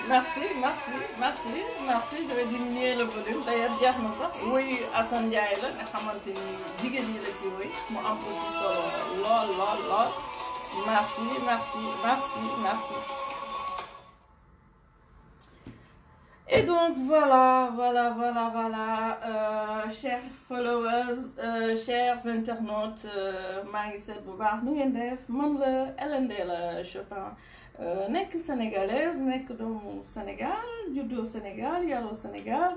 merci, merci, merci, merci. Je vais diminuer le volume. D'ailleurs, jeex na sax woy Assane Ndiaye la nga xamante ni jigéen ñi la ci woy mu am aussi solo lool lool lool. Merci, merci, merci, merci. Et donc voilà, chers followers, chers internautes, maa ngi seet bu baax nu ngeen def man la LND la Chopin nekk sénégalaise nekk doomu Sénégal juddoo Sénégal yaroo Sénégal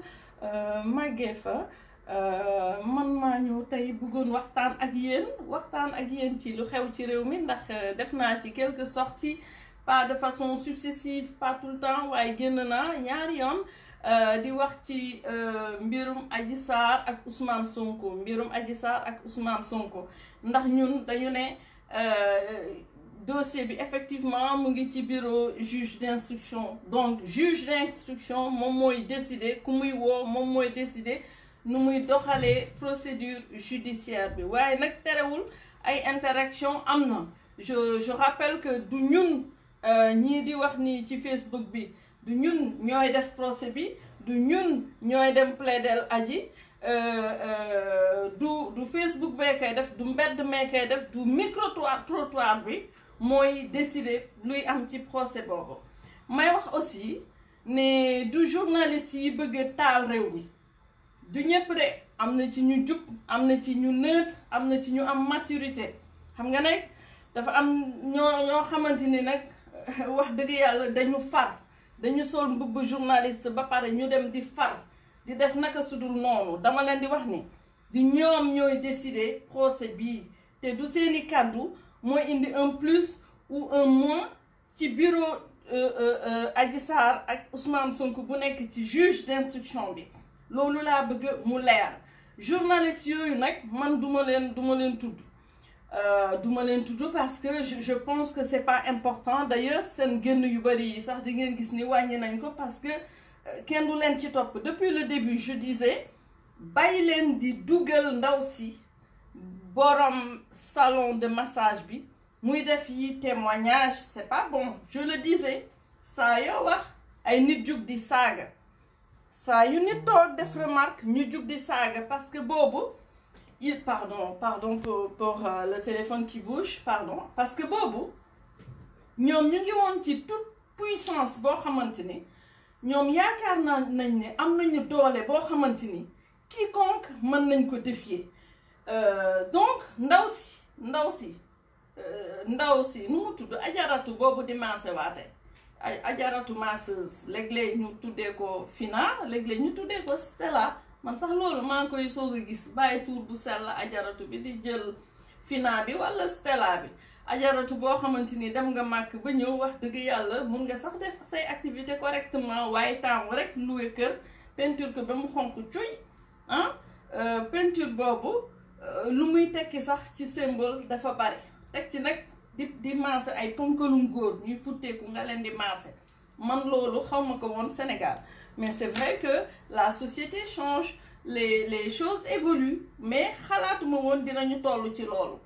màggee fa man maa ñëw tey bëggoon waxtaan ak yéen ci lu xew ci réew mi ndax def naa ci quelques sorties. Pas de façon successive, pas tout le temps, waaye génn naa ñaari yoon di wax ci mbirum Adji Sarr ak Ousmane Sonko ndax ñun dañu ne dossier bi effectivement mu ngi ci bureau juge d'instruction donc juge d'instruction moom mooy décider ku muy woo moom mooy décider nu muy doxalee procédure judiciaire bi waaye nag terewul ay interaction am na je rappelle que du ñun ñii di wax nii ci Facebook bi du ñun ñooy def procès bi du ñun ñooy dem plaider Adji du Facebook bee koy def du mbedd mee koy def du micro trottoir bi mooy décider luy am ci procès boobu may wax aussi ne du journaliste yi bëgg taal réew mi du ñëpp de am na ci ñu jub am na ci ñu neutre am na ci ñu am maturité xam nga nag dafa am ñoo xamante ni nag wax dëgg yàlla dañu sol mbubb journaliste ba pare ñu dem di far di def naka sudul noonu dama leen di wax ni di ñoom ñooy décider procès bii te du seeni kàddu mooy indi un plus ou un moins ci bureau Adji Sarr ak Ousmane Sonko bu nekk ci juge d'instruction bi loolu laa bëgg mu leer journaliste yooyu nag man duma leen tudd parce que je pense que c'est pas important d'ailleurs seen génn yu bari yi sax di ngeen gis ni wàññi nañ ko parce que kenn du leen ci topp depuis le début je disais bàyyi leen di dugal ndaw si borom salon de massage bi muy def yi témoignage c'est pas bon je le disais saa yoo wax ay nit jug di saaga saa yu nit toog def remarque ñu jug di saaga parce que boobu pardon pour le téléphone qui bouge pardon parce que boobu ñoom ñu ngi woon ci toute puissance boo xamante ni ñoom yaakaar nañ ne am nañu doole boo xamante ni quiconque mën nañ ko défier donc ndaw si nu mu tudd ajaratu boobu di maase waate ajaratu masseuse léeg-léeg ñu tuddee ko Fina léeg-léeg ñu tuddee ko Stella man sax loolu maa ngi koy soog a gis bàyyi tuur bu sell ajaratu bi di jël Fina bi wala Stella bi ajaratu boo xamante ni dem nga màkk ba ñëw wax dëgg yàlla mun nga sax def say activité correctement waaye taamu rek loué kër peinture ko ba mu xonk cuy peinture boobu lu muy tekki sax ci symbole dafa bari teg ci nag di maase ay ponkalum góor ñuy futteeku nga leen di maase man loolu xaw ma ko woon Sénégal mais c'est vrai que la société change les choses évoluent mais xalaatuma woon dinañu toll ci loolu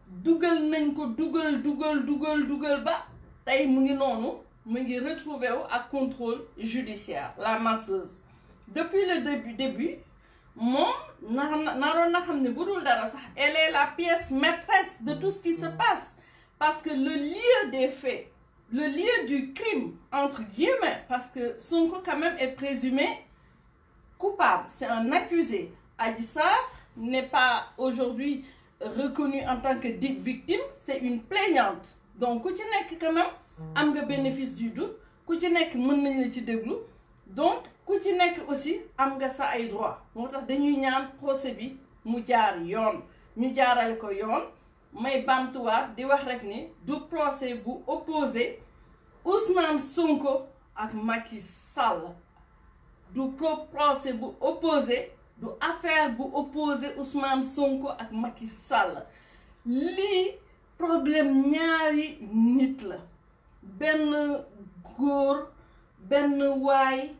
dugal nañ ko dugal ba tey mu ngi noonu mu ngi retrouvé wu ak contrôle judiciaire la masseuse depuis le début moom naroon na xam ne bu dul dara sax elle est la pièce maîtresse de tout ce qui se passe parce que le lieu des faits le lieu du crime entre guillemets parce que Sonko quand même est présumé coupable c'est un accusé Adji Sarr n'est pas aujourd'hui reconnue en tant que dite victime c'est une plaignante donc ku ci nekk quand même am nga bénéfice du doute ku ci nekk mën nañ la ci déglu donc ku ci nekk aussi am nga sa ay droit moo tax dañuy ñaan procès bi mu jaar yoon ñu jaarale ko yoon may bamtuwaat di wax rek ni du procès bu opposé Ousmane Sonko ak Macky Sall du procès bu opposé du affaire bu opposé Ousmane Sonko ak Macky Sall lii problème ñaari nit la benn góor benn waay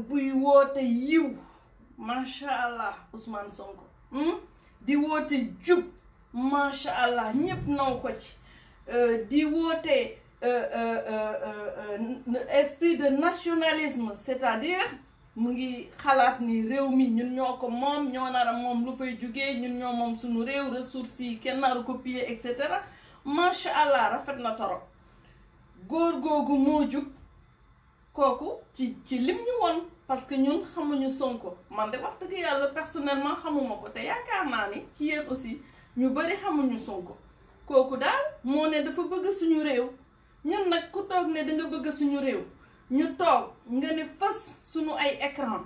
buy woote yiw macha allah Ousmane Sonko di woote jub macha allah ñëpp naw ko ci di woote esprit de nationalisme, c'est-à-dire mu ngi xalaat ni réew mi ñun ñoo ko moom ñoo nar a moom lu fay jugee ñun ñoo moom suñu réew ressources yi kenn naru ko piller et cetera macha allah rafet na torop góor googu moo jug kooku ci lim ñu woon parce que ñun xamuñu Sonko man de wax dëgg yàlla personnellement xamuma ko te yaakaar naa ni ci yéen aussi ñu bari xamuñu Sonko kooku daal moo ne dafa bëgg suñu réew ñun nag ku toog ne da nga bëgg suñu réew ñu toog nga ne fës suñu ay écran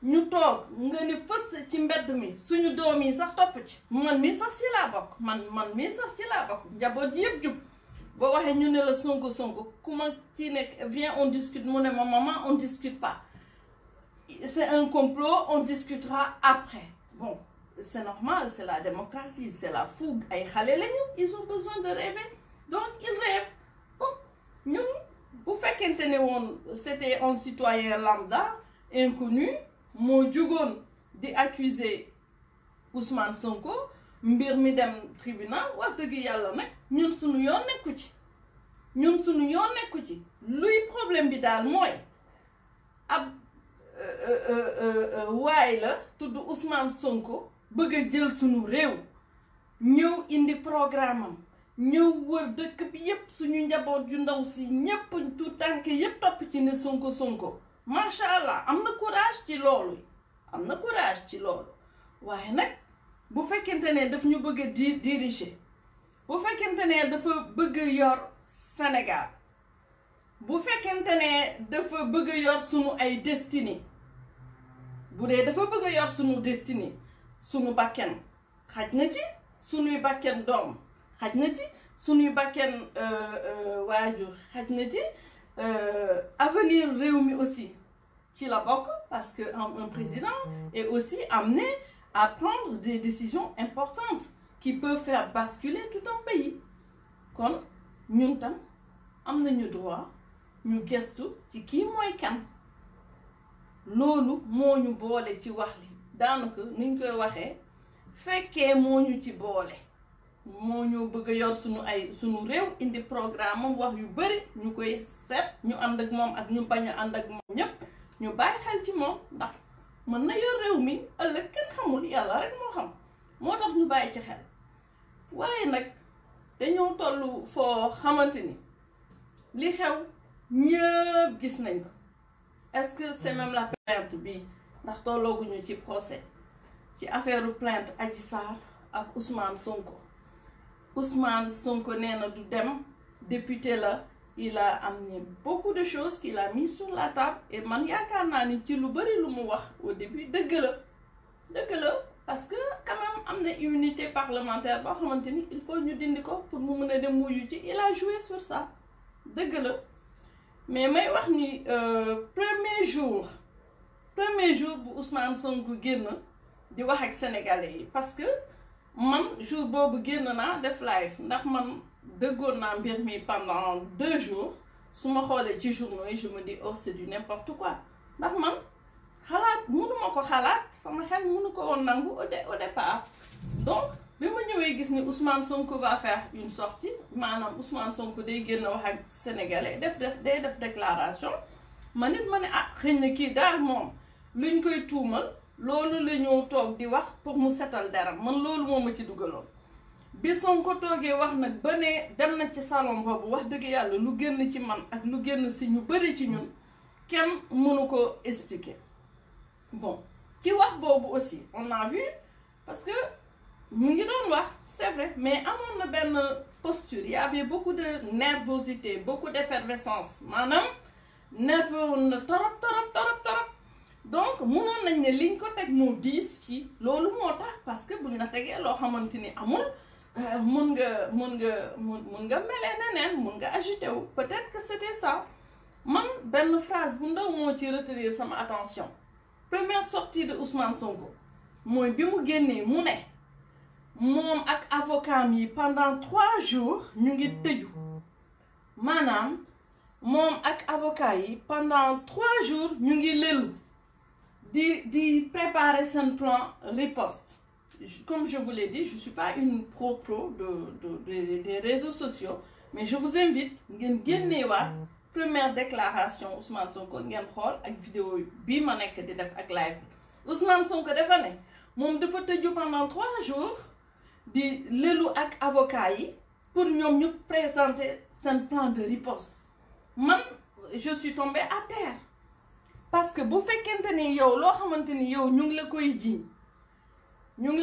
ñu toog nga ne fës ci mbedd mi suñu doom yi sax topp ci man mii sax ci laa bokk man mii sax ci laa bokk njaboot ji yëpp jub boo waxee ñu ne la Sonko ku ma ci nekk viens on discute mu ne ma maman on discute pas c'est un complot on discutera après bon c'est normal c'est la démocratie c'est la fougue ay xale lañu ils ont besoin de rêver donc ils rêvent bon ñun bu fekkente ne woon c'était un citoyen lambda inconnu moo jugoon di accuser Ousmane Sonko mbir mi dem tribunal wax dëgg yàlla nag ñun suñu yoon nekku ci luy problème bi daal mooy ab waay la tudd Ousmane Sonko bëgg a jël suñu réew ñëw indi programme am ñëw wër dëkk bi yépp suñu njaboot ju ndaw si ñépp tout tànk yépp topp ci ne Sonko macha allah am na courage ci loolu waaye nag bu fekkente ne daf ñu bëgg a diriger bu fekkente ne dafa bëgg a yor Sénégal bu fekkente ne dafa bëgg a yor sunu ay destinée bu dee dafa bëgg a yor sunu destinée sunu bakken xaj na ci sunuy bakken doom xaj na ci sunuy bakken waajur xaj na ci avenir réew mi aussi ci la bokk parce que un président est aussi amené à prendre des décisions importantes qui peuvent faire basculer tout un pays kon ñun tam am nañu droit ñu gestu ci kii mooy kan loolu moo ñu boole ci wax li daanaka niñ koy waxee fekkee moo ñu ci boole moo ñu bëgg a yor suñu réew indi programme am wax yu bari ñu koy seet ñu ànd ak moom ak ñu bañ a ànd ak moom ñépp ñu bàyyi xel ci moom ndax mën na yor réew mi ëllëg kenn xamul yàlla rek moo xam moo tax ñu bàyyi ci xel waaye nag dañoo tollu foo xamante ni li xew ñëpp gis nañ ko est-ce que c'est même la plainte bi ndax tollooguñu ci procès ci affaire plainte Adji Sarr ak Ousmane Sonko nee na du dem député la il a amené beaucoup de choses qu'il a mis sur la table et man yaakaar naa ni ci lu bari lu mu wax au début dëgg la parce que quand même am na immunité parlementaire boo xamante ni il faut ñu dindi ko pour mu mën a dem wuyu ci il a joué sur ça dëgg la mais may wax ni premier jour bu Ousmane Sonko génn di wax ak sénégalais yi parce que man jour boobu génn naa def live ndax man dëggoon naa mbir mi pendant 2 jours su ma xoolee ci journaux yi je me dis oh c'est du n'importe quoi ndax man xalaat mënuma ko xalaat sama xel mënu ko woon nangu au départ donc bi ma ñëwee gis ni Ousmane Sonko va faire une sortie maanaam Ousmane Sonko day génn wax ak sénégalais day def déclaration ma ne xëy na kii daal moom luñ koy tuumal loolu la ñu toog di wax pour mu setal dara man loolu moo ma ci dugaloon bi Sonko toogee wax nag ba ne dem na ci salon boobu wax dëgg yàlla lu génn ci man ak lu génn si ñu bari ci ñun kenn mënu ko expliquer bon ci wax boobu aussi on a vu parce que mu ngi doon wax c'est vrai mais amoon na benn posture il y avait beaucoup de nervosité beaucoup d'effervescence maanaam nerveux na torop donc mënoon nañ ne liñ ko teg moo diis kii loolu moo tax parce que buñ la tegee loo xamante ni amul mun nga melee neneen mun nga agité wu peut-être que c'était ça man benn phrase bu ndaw moo ci retenir sama attention première sortie de Ousmane Sonko mooy bi mu génnee mu ne moom ak avocat yi pendant 3 jours ñu ngi tëju maanaam moom ak avocat yi pendant 3 jours ñu ngi lelu di préparer seen plan riposte comme je vous l'ai dit je suis pas une pro des réseaux sociaux mais je vous invite ngeen génneewaat première déclaration Ousmane Sonko ngeen xool ak vidéo bii ma nekk di def ak live bi Ousmane Sonko dafa ne moom dafa tëju pendant 3 jours di lelu ak avocat yi pour ñoom ñu présenter seen plan de riposte man je suis tombée à terre parce que bu fekkente ni yow loo xamante ni yow ñu ngi la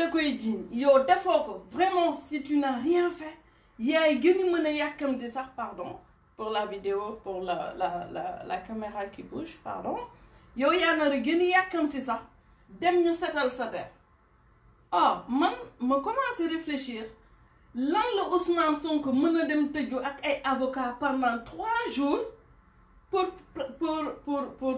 koy jiiñ yow defoo ko vraiment si tu n'as rien fait yaay gën a mën a yàkkamti sax pardon pour la vidéo pour la caméra qui bouge pardon yow yaa nar a gën a yàkkamti sax dem ñu setal sa der man ma commencé réfléchir lan la Ousmane Sonko mën a dem tëju ak ay avocats pendant 3 jours pour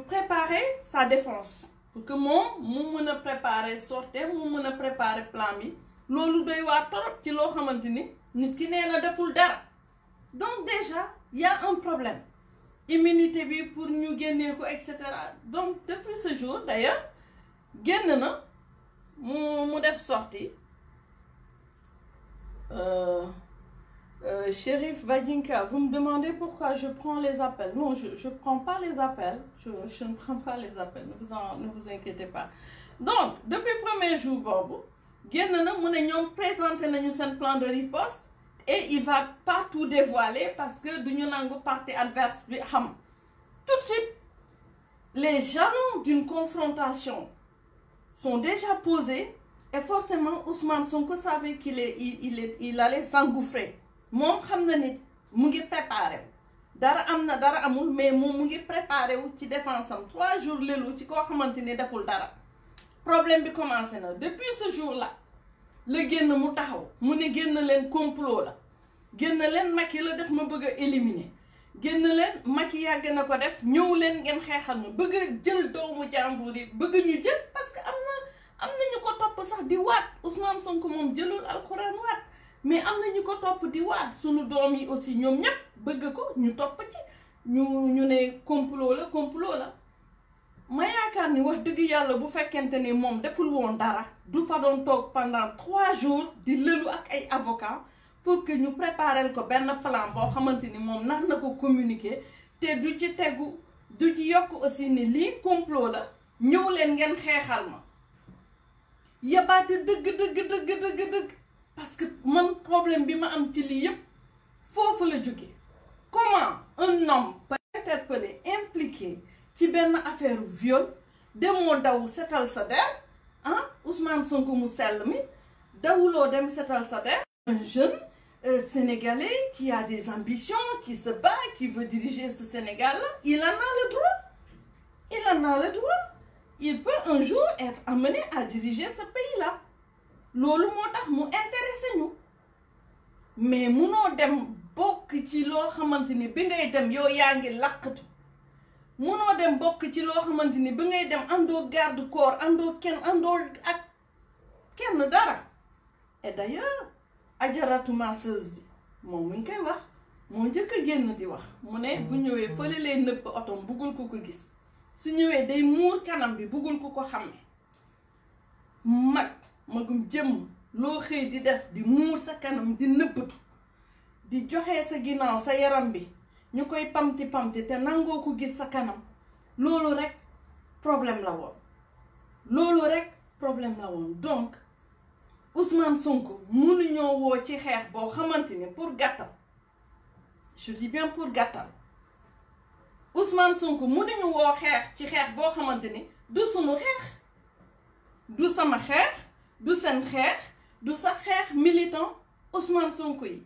préparer sa défense pour que moom mu mën a préparer sortie mu mën a préparer plan bi loolu doy waar torop ci loo xamante ni nit ki nee na deful dara donc déjà y a un problème immunité bi pour ñu génnee ko et cetera donc depuis ce jour d'ailleurs génn na mu def sortie Chérif Badinka, vous me demandez pourquoi je prends les appels. Non, je ne prends pas les appels. Je ne prends pas les appels. Ne vous inquiétez pas. Donc, depuis le premier jour, Bobo, nous présenté un plan de riposte et il ne va pas tout dévoiler parce que nous avons une partie adverse. Tout de suite, les jalons d'une confrontation sont déjà posés et forcément Ousmane Sonko savait qu'il allait s'engouffrer. Moom xam na nit mu ngi préparé dara am na dara amul mais moom mu ngi préparé wu ci défense am 3 jours lelu ci koo xamante ni deful dara problème bi commencé na depuis ce jour là la génn mu taxaw mu ne génn leen complot la génn leen Macky la def ma bëgg a éliminer génn leen Macky yàgg na ko def ñëw leen ngeen xeexal ma bëgg a jël doomu jàmbur yi bëgg ñu jël parce que am na ñu ko topp sax di waat Ousmane Sonko moom jëlul alxuraan waat mais am na ñu ko topp di waat sunu doom yi aussi ñoom ñëpp bëgg ko ñu topp ci ñu ne complot la ma yaakaar ni wax dëgg yàlla bu fekkente ni moom deful woon dara du fa doon toog pendant 3 jours di lëlu ak ay avocats pour que ñu préparer ko benn plan boo xamante ni moom nar na ko communiquer te du ci tegu du ci yokk aussi ni lii complot la ñëw leen ngeen xeexal ma yabaate dëgg parce que mon problème bi ma am ci lii yëpp foofu la jóge comment un homme peut être interpellé impliqué ci benn affaire viol demoo daw setal sa der Ousmane Sonko mu sell mi dawuloo dem setal sa der un jeune sénégalais qui a des ambitions qui se bat qui veut diriger ce Sénégal-là il en a le droit il peut un jour être amené à diriger ce pays-là loolu moo tax mu intéressé ñu mais munoo dem bokk ci loo xamante ni bi ngay dem yow yaa ngi làqatu munoo dem bokk ci loo xamante ni bi ngay dem andoo garde corps andoo ak kenn dara et d'ailleurs ajaratu masseuse bi moom mu ngi koy wax moo njëkk a génn di wax mu ne bu ñëwee fële lay nëbb otom buggul ko gis su ñëwee day muur kanam bi buggul ko xàmme magum jëm loo xëy di def di muur sa kanam di nëbbatu di joxe sa ginnaaw sa yaram bi ñu koy pamti te nangoo ko gis sa kanam loolu rek problème la woon donc Ousmane Sonko mënuñoo woo ci xeex boo xamante ni pour gàttal je dis bien pour gàttal Ousmane Sonko mënuñu woo xeex ci xeex boo xamante ni du sunu xeex du sama xeex du seen xeex du sa xeex militant Ousmane Sonko yi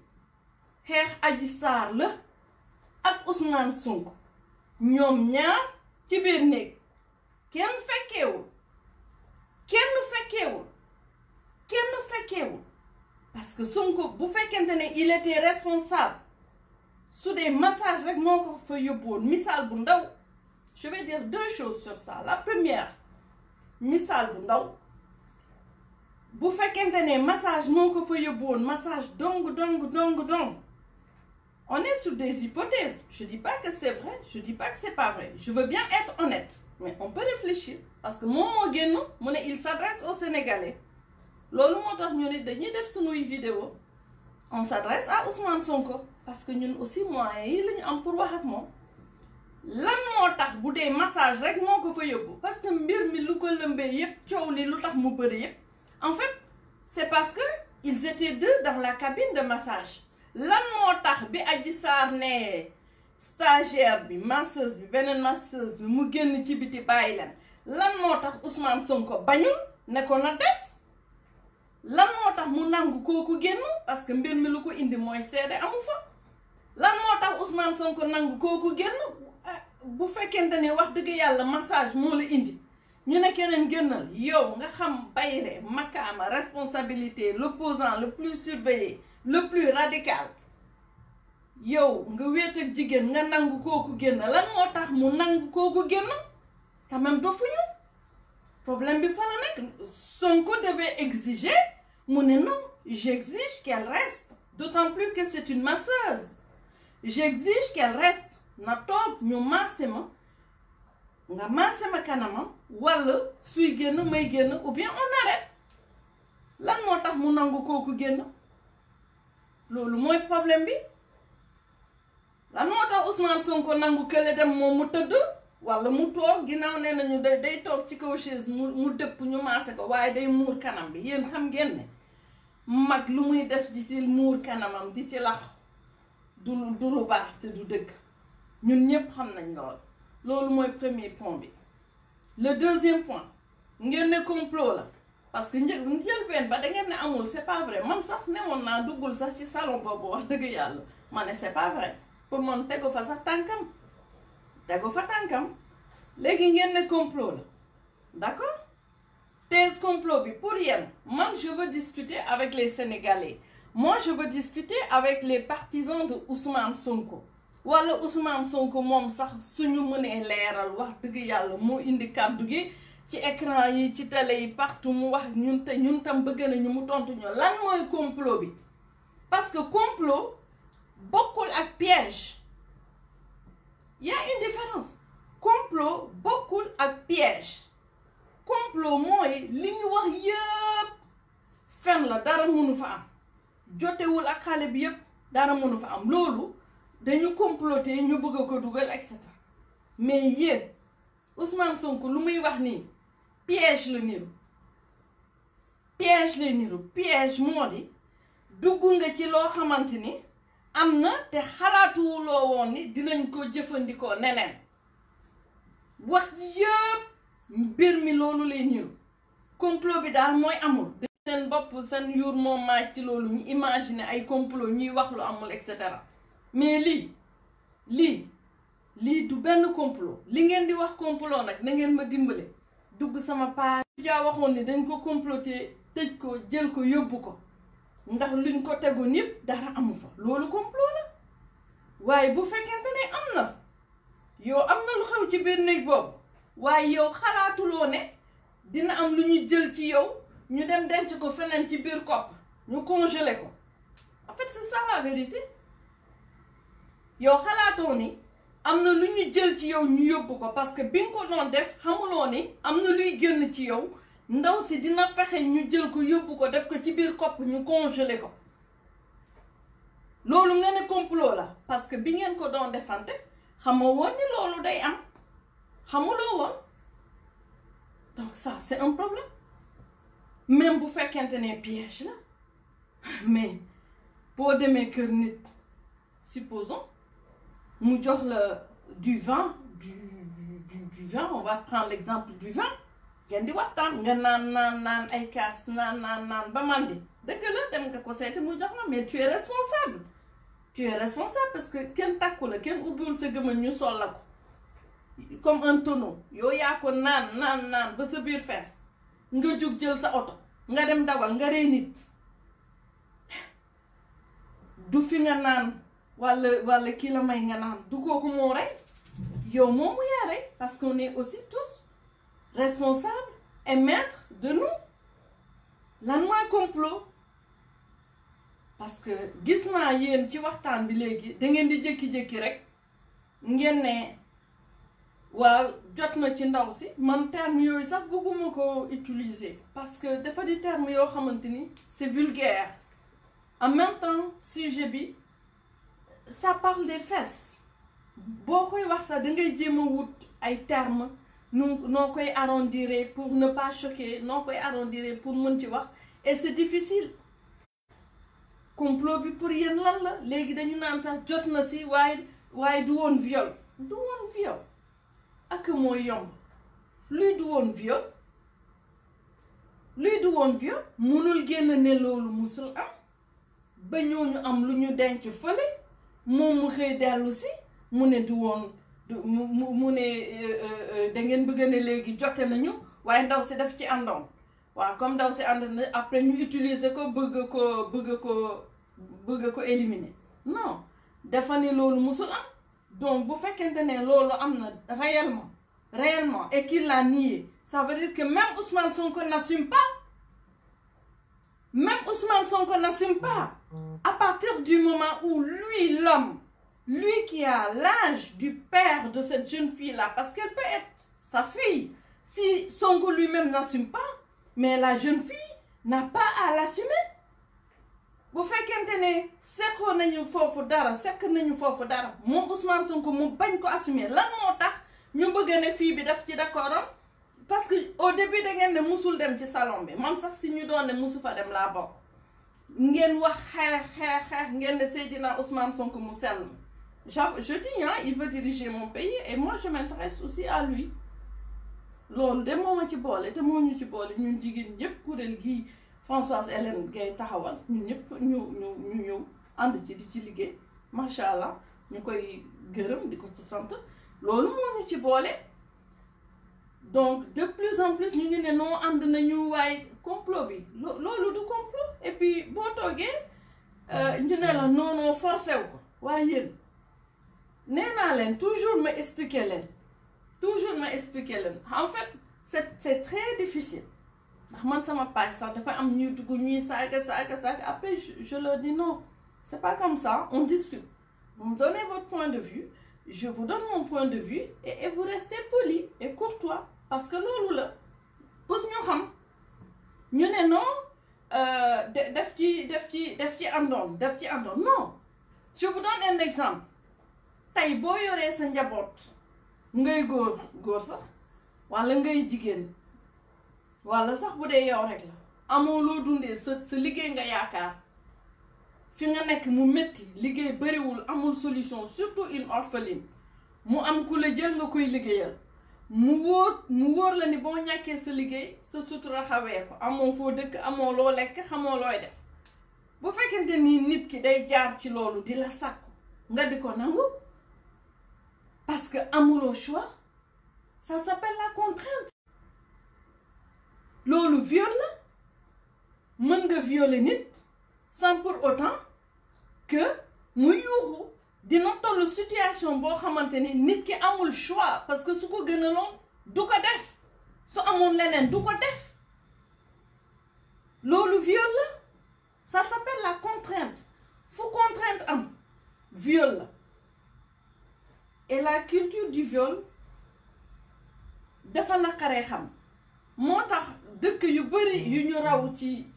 xeex Adji Sarr la ak Ousmane Sonko ñoom ñaar ci biir néeg kenn fekkeewul parce que Sonko bu fekkente ne il était responsable su dee massage rek moo ko fa yóbbuwoon misaal bu ndaw je vais dire 2 choses sur ça la première misaal bu ndaw bu fekkente ne massage moo ko fa yóbbuwoon massage dong on est sur des hypothèses je dis pas que c'est vrai je dis pas que c'est pas vrai je veux bien être honnête mais on peut réfléchir parce que moom moo génn mu ne il s'adresse aux Sénégalais loolu moo tax ñu ne dañuy def sunuy vidéo on s'adresse à Ousmane Sonko parce que ñun aussi moyens yi lañu am pour wax ak moom lan moo tax bu dee massage rek moo ko fa yóbbu parce que mbir mi lu ko lëmbee yépp coow li lu tax mu bëri yépp en fait c'est parce que ils étaient deux dans la cabine de massage lan moo tax bi Adji Sarr ne stagiaire bi masseuse bi beneen masseuse bi mu génn ci biti bàyyi leen lan moo tax Ousmane Sonko bañul ne ko na des lan moo tax mu nangu kooku génn parce que mbir mi lu ko indi mooy seede amu fa lan moo tax Ousmane Sonko nangu kooku génn bu fekkente ne wax dëgg yàlla massage moo la indi ñu ne keneen génnal yow nga xam bayre makaama responsabilité l'opposant le plus surveillé le plus radical yow nga wéet ak jigéen nga nangu kooku génn lan moo tax mu nangu kooku génn quand même dofuñu problème bi fa la nekk Sonko devait exiger mu ne non j'exige qu'elle reste d'autant plus que c'est une masseuse j'exige qu'elle reste na toog ñu maase ma nga maase ma kanamam walla suy génn may génn ou bien on arrête lan moo tax mu nangu kooku génn loolu mooy problème bi lan moo tax Ousmane Sonko nangu kële dem moom mu tëdd walla mu toog ginnaaw nee nañu day toog ci kaw chaise mu dëpp ñu maase ko waaye day muur kanam bi yéen xam ngeen ne mag lu muy def di ci muur kanamam di ci lax du lu baax te du dëgg ñun ñëpp xam nañ loolu mooy premier point bi le deuxième point ngeen ne complot la parce que njëlbeen ba da ngeen ne amul c'est pas vrai man sax newoon naa duggul sax ci salon boobu wax dëgg yàlla ma ne c'est pas vrai pour man tegu fa sax tànkam tegu fa tànkam léegi ngeen ne complot la d'accord thèse complot bi pour yéen man je veux discuter avec les Sénégalais moi je veux discuter avec les partisans de Ousmane Sonko wala Ousmane Sonko moom sax suñu mënee leeral wax dëgg yàlla moo indi kàddu gi ci écran yi ci télé yi partout mu wax ñun tam bëgg nañu mu tontu ñu lan mooy complot bi parce que complot bokkul ak piège y a une différence complot bokkul ak piège complot mooy li ñu wax yëpp fen la dara mënu fa am jotewul ak xale bi yëpp dara mënu fa am loolu dañu comploter ñu bëgg ko dugal et cetera mais yéen Ousmane Sonko lu muy wax nii piège la niru piège moo di dugg nga ci loo xamante ni am na te xalaatuwuloo woon ni dinañ ko jëfandikoo neneen wax ji yëpp mbir mi loolu lay niru complot bi daal mooy amul seen bopp seen yuur moom maaj ci loolu ñu imaginer ay complot ñuy wax lu amul et cetera mais lii du benn complot li ngeen di wax complot nag na ngeen ma dimbale dugg sama page jaa waxoon ni dañ ko comploter tëj ko jël ko yóbbu ko ndax luñ ko tegoon yëpp dara amu fa loolu complot la waaye bu fekkente ne am na yow am na lu xew ci biir néeg boobu waaye yow xalaatuloo ne dina am lu ñu jël ci yow ñu dem denc ko feneen ci biir kopp ñu congelé ko en fait c'est ça la vérité yow xalaatoo ni am na lu ñu jël ci yow ñu yóbbu ko parce que bi nga ko doon def xamuloo ni am na luy génn ci yow ndaw si dina fexe ñu jël ko yóbbu ko def ko ci biir kopp ñu congelé ko loolu nga ne complot la parce que bi ngeen ko doon defante xamoo woon ni loolu day am xamuloo woon donc ça c'est un problème même bu fekkente ne piège la mais boo demee kër nit supposons mu jox la du vin du vin on va prendre l'exemple du vin ngeen di waxtaan nga naan ay kaas naan ba mandi dëgg la dem nga ko seeti mu jox la mais tu es responsable parce que kenn takku la kenn ubbiwul sa gëmën ñu sol la ko comme un tonneau yow yaa ko naan ba sa biir fees nga jug jël sa oto nga dem dawal nga rey nit du fi nga naan wala kii la may nga naan du kooku moo rey yow moom mu yaa rey parce qu'on est aussi tous responsables et maîtres de nous lan mooy complot parce que gis naa yéen ci waxtaan bi léegi da ngeen di jékki-jékki rek ngeen ne waaw jot na ci ndaw si man terme yooyu sax bëgguma ko utiliser parce que dafa di terme yoo xamante ni c'est vulgaire en même temps sujet bi ça parle des fesses boo koy wax sax da ngay jéem a wut ay termes noo koy arrondir pour ne pas choquer noo koy arrondir pour mën ci wax et c'est difficile. complot bi pour yéen lan la léegi dañu naan sax jot na si waaye du woon viol ak mooy yomb luy du woon viol munul génn ne loolu musul am ba ñooñu am lu ñu denc fële moom mu xëy dellu si mu ne du woon mu ne da ngeen bëgg ne léegi jote nañu waaye ndaw si daf ci àndoon waaw comme ndaw si ànd na après ñu utiliser ko bëgg ko éliminer non dafa ne loolu musul am. Donc bu fekkente ne loolu am na réellement et qu'il l'a nié ça veut dire que même Ousmane Sonko n'assume pas à partir du moment où lui l'homme lui qui a l'âge du père de cette jeune fille là parce qu'elle peut être sa fille si Sonko lui-même n'assume pas mais la jeune fille n'a pas à l'assumer. bu fekkente ne seqoo nañu foofu dara moom Ousmane Sonko mu bañ ko assumer lan moo tax ñu bëgg ne fii bi daf ci d'accord parce que au début da ngeen ne musul dem ci salon bi man sax si ñu doon ne musu fa dem laa bokk ngeen wax xeex ngeen ne Seydina Ousmane Sonko mu sell je dis il veut diriger mon pays et moi je m'intéresse aussi à lui loolu de moo ma ci boole te moo ñu ci boole ñun jigéen ñëpp kuréel gii Françoise Hélène Gaye taxawal ñun ñëpp ñu ñëw ànd ci di ci liggéey macha allah ñu koy gërëm di ko ci sant loolu moo ñu ci boole donc de plus en plus ñu ngi ne noo ànd nañu waaye complot bi loolu du complot et puis boo toogee ñu ne la non forcé wu ko waaye yéen nee naa leen toujours ma expliquer leen en fait c'est très difficile. ndax man sama page sax dafa am ñuy dugg ñuy saaga après je leur dis non c'est pas comme ça on discute vous me donnez votre point de vue je vous donne mon point de vue et vous restez poli et courtois parce que loolu la pour ñu xam ñu ne non def ci àndoon non je vous donne un exemple tey boo yoree sa njaboot ngay góor sax wala ngay jigéen wala sax bu dee yow rek la amoo loo dundee sa liggéey nga yaakaar fi nga nekk mu métti liggéey bariwul amul solution surtout une orpheline mu am ku la jël nga koy liggéeyal mu wóor la ni boo ñàkkee sa liggéey sa sutura xawee ko amoo foo dëkk amoo loo lekk xamoo looy def bu fekkente ni nit ki day jaar ci loolu di la sàkku nga di ko nangu parce que amuloo choix ça s'appelle la contrainte. loolu viol la mën nga violer nit sans pour autant que mu yuuxu dina toll situation boo xamante ni nit ki amul choix parce que su ko gënaloon du ko def su amoon leneen du ko def loolu viol la ça s'appelle la contrainte fu contrainte am viol la et la culture du viol dafa naqaree xam moo tax dëkk yu bari yu ñu raw ci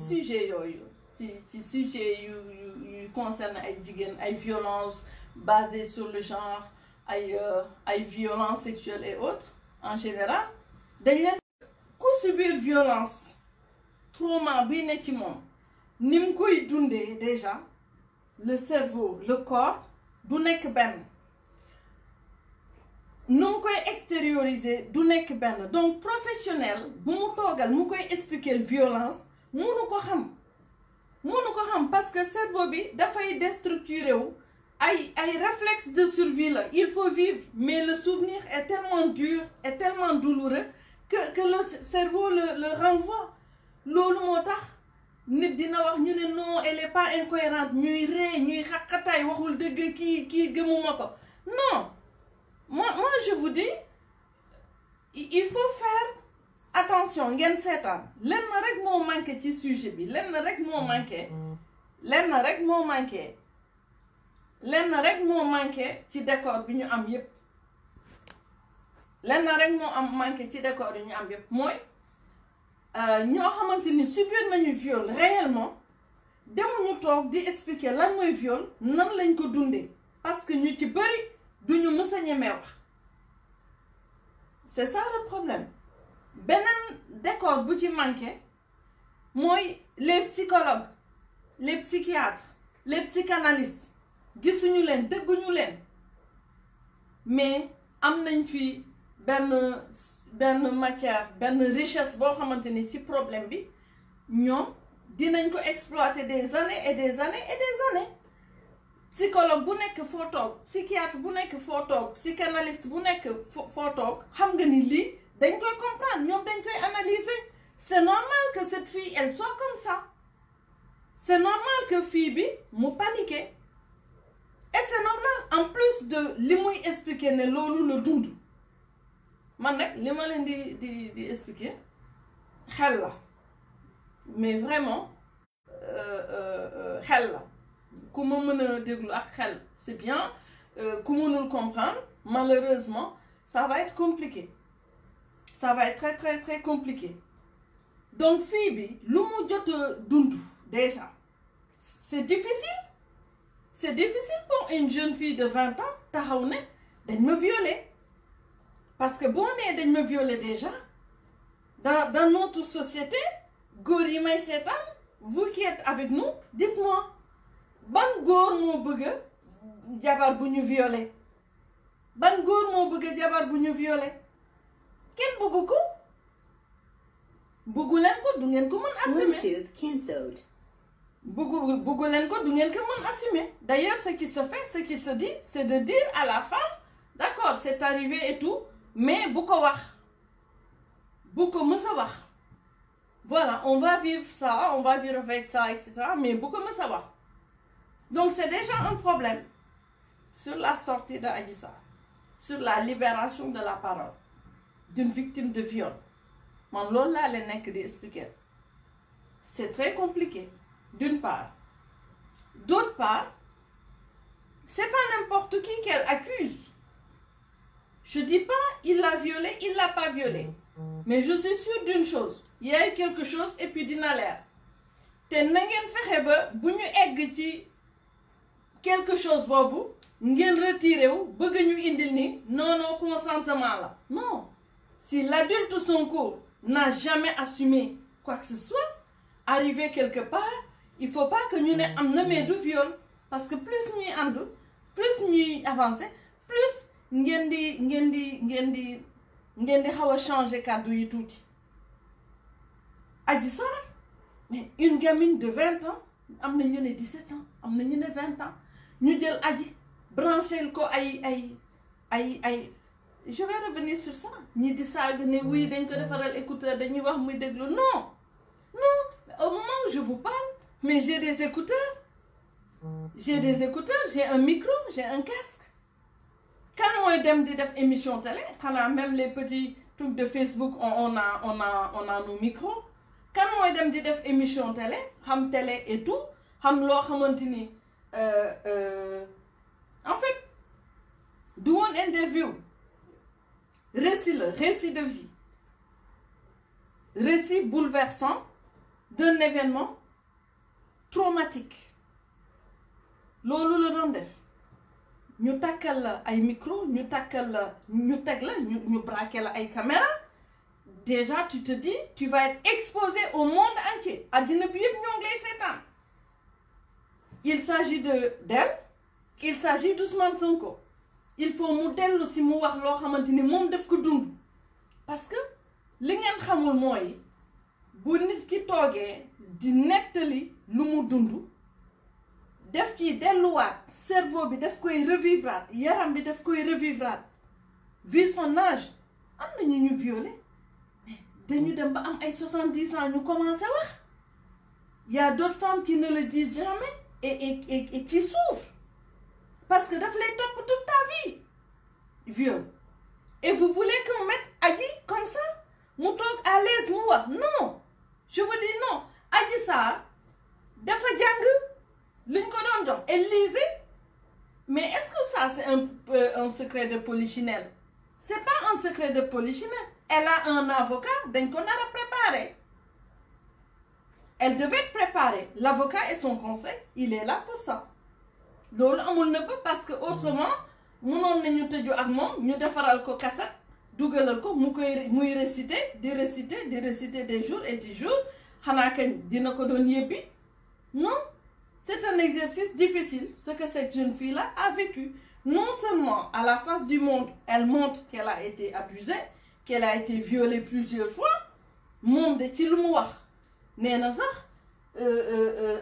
sujet yooyu ci sujet yu concerne ay jigéen ay violences basées sur le genre ay violences sexuelles et autres en général dañ leen ku subir violence trauma bi ne ci moom ni mu koy dundee déjà le cerveau le corps du nekk benn nu mu koy extérioriser du nekk benn donc professionnel bu mu toogal mu koy expliquer violence munu ko xam parce que cerveau bi dafay déstructuré wu ay réflexes de survie la il faut vivre mais le souvenir est tellement dur et tellement douloureux que le cerveau le renvoie loolu moo tax nit dina wax ñu ne non elle est pas incohérente ñuy ree ñuy xaqataay waxul dëgg kii gëmuma ko non moi je vous dis il faut faire attention ngeen seetaan lenn rek moo manqué ci sujet bi lenn rek moo manqué ci décor bi ñu am yépp lenn rek moo manqué ci décor bi ñu am yépp mooy ñoo xamante ni subir nañu viol réellement demuñu toog di expliquer lan mooy viol nan lañ ko dundee parce que ñu ci bëri duñu mës a ñemee wax c'est ça le problème beneen décor bu ci manqué mooy les psychologues les psychiatres les psychanalystes gisuñu leen dégguñu leen mais am nañ fi benn matière benn richesse boo xamante ni ci problème bi ñoom dinañ ko exploiter des années et des années et des années psychologue bu nekk foo toog psychiatre bu nekk foo toog psychanalyste bu nekk foo toog xam nga ni lii dañ koy comprendre ñoom dañ koy analyser c'est normal que cette fille elle soit comme ça c'est normal que fille bi mu paniquer et c'est normal en plus de li muy expliquer ne loolu la dund man nag li ma leen di expliquer xel la mais vraiment xel la ku ma mën a déglu ak xel c'est bien ku mënul comprendre malheureusement ça va être compliqué ça va être très très très compliqué donc fille bi lu mu jot a dund déjà c'est difficile pour une jeune fille de 20 ans taxaw ne dañ ma violer parce que boo nee dañ ma violer déjà dans notre société góor yi may seetaan vous qui êtes avec nous dites-moi ban góor moo bëgg jabar bu ñu violer ban góor moo bëgg jabar bu ñu violer kenn bëggu ko bëggu leen ko du ngeen ko mën assumer bëggu leen ko du ngeen ko mën assumer d'ailleurs ce qui se fait ce qui se dit c'est de dire à la femme d'accord c'est arrivé et tout mais bu ko wax bu ko mës a wax voilà on va vivre ça on va vivre avec ça etc mais bu ko mës a wax donc c'est déjà un problème sur la sortie de Adji Sarr sur la libération de la parole d'une victime de viol man loolu laa leen nekk di expliquer c'est très compliqué d'une part d'autre part c'est pas n'importe qui qu'elle accuse je dis pas il l'a violé il l'a pas violé mais je suis sûre d'une chose il y a eu quelque chose et puis dina leer te na ngeen fexe ba bu ñu egg ci quelque chose boobu ngeen retiré wu bëgg ñu indil ni non consentement la non si l'adulte Sonko n'a jamais assumé quoi que ce soit arrivé quelque part il faut pas que ñu ne am na mais du viol parce que plus ñuy ànd plus ñuy avancer plus ngeen di xaw a changer kàddu yi tuuti Adji Sarr mais une gamine de 20 ans am na ñu ne 17 ans am na ñu ne 20 ans ñu jël Adji branché ko ay je vais revenir sur ça ñi di saaga ne oui dañ ko defaral écouteur dañuy wax muy déglu non au moment où je vous parle mais j'ai des écouteurs j'ai un micro j'ai un casque kan mooy dem di def émission télé xanaa même les petits trucs de Facebook on a nos micros kan mooy dem di def émission télé xam télé et tout xam loo xamante ni en fait du woon interview récit de vie récit bouleversant d'un événement traumatique loolu la doon def ñu takkal la ay micro ñu takkal la ñu teg la ñu braqué la ay caméra déjà tu te dis tu vas être exposé au monde entier addina bi yëpp ñoo ngi lay seetaan il s'agit d'elle il s'agit d'Ousmane Sonko il faut mu dellu si mu wax loo xamante ni moom daf ko dund parce que li ngeen xamul mooy bu nit ki toogee di nettali lu mu dund def ci delluwaat cerveau bi daf koy revivraat yaram bi daf koy revivraat vu son âge am na ñu violé mais dañu dem ba am ay 70 ans ñu commencé wax y a d'autres femmes qui ne le disent jamais et qui souffrent parce que daf lay topp toute ta vie viol et vous voulez qu'on mette Adji comme ça mu toog à l'aise mu wax non je vous dis non Adji Sarr dafa jàng liñ ko doon jox elle lisait mais est-ce que ça c'est un secret de polichinelle c'est pas un secret de polichinelle elle a un avocat dañ ko nar a préparer elle devait être préparée. L'avocat et son conseil, il est là pour ça. loolu amul na ba parce que autrement mënoon nañu tëju ak moom ñu defaral ko cassette dugalal ko muy réciter des jours et des jours xanaa kañ dina ko doon yebbi. Non, c'est un exercice difficile ce que cette jeune fille là a vécu. Non seulement à la face du monde elle montre qu'elle a été abusée, qu'elle a été violée plusieurs fois, moom de ci lu mu wax nee na sax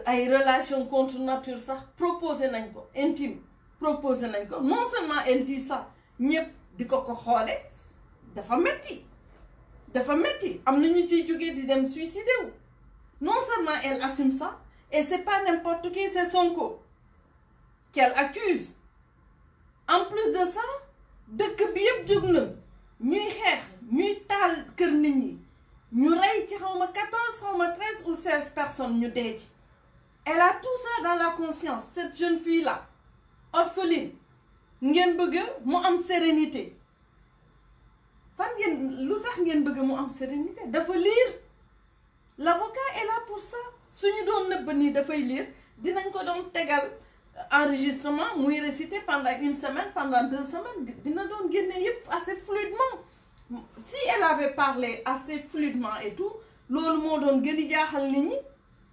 ay relation contre nature sax proposé nañ ko intime proposé nañ ko. Non seulement elle dit ça ñëpp di ko xoole dafa metti am na ñu ciy jógee di dem suicider wu. Non seulement elle assume ça et c'est pas n'importe qui, c'est Sonko qu'elle accuse. En plus de ça dëkk bi yëpp jóg na ñuy xeex ñuy taal kër nit ñi ñu rey ci xawma 14 xawma 13 ou 16 personnes ñu dee ci. Elle a tout ça dans la conscience, cette jeune fille là orpheline. Ngeen bëgg mu am sérénité. Fan ngeen lu tax ngeen bëgg mu am sérénité? Dafa lire. L'avocat est là pour ça. Suñu doon nëbb nii dafay lire dinañ ko doon tegal enregistrement muy réciter pendant une semaine, pendant 2 semaines, dina doon génne yëpp assez fluidement. Si elle avait parlé assez fluidement et tout, loolu moo doon gën a jaaxal nit ñi.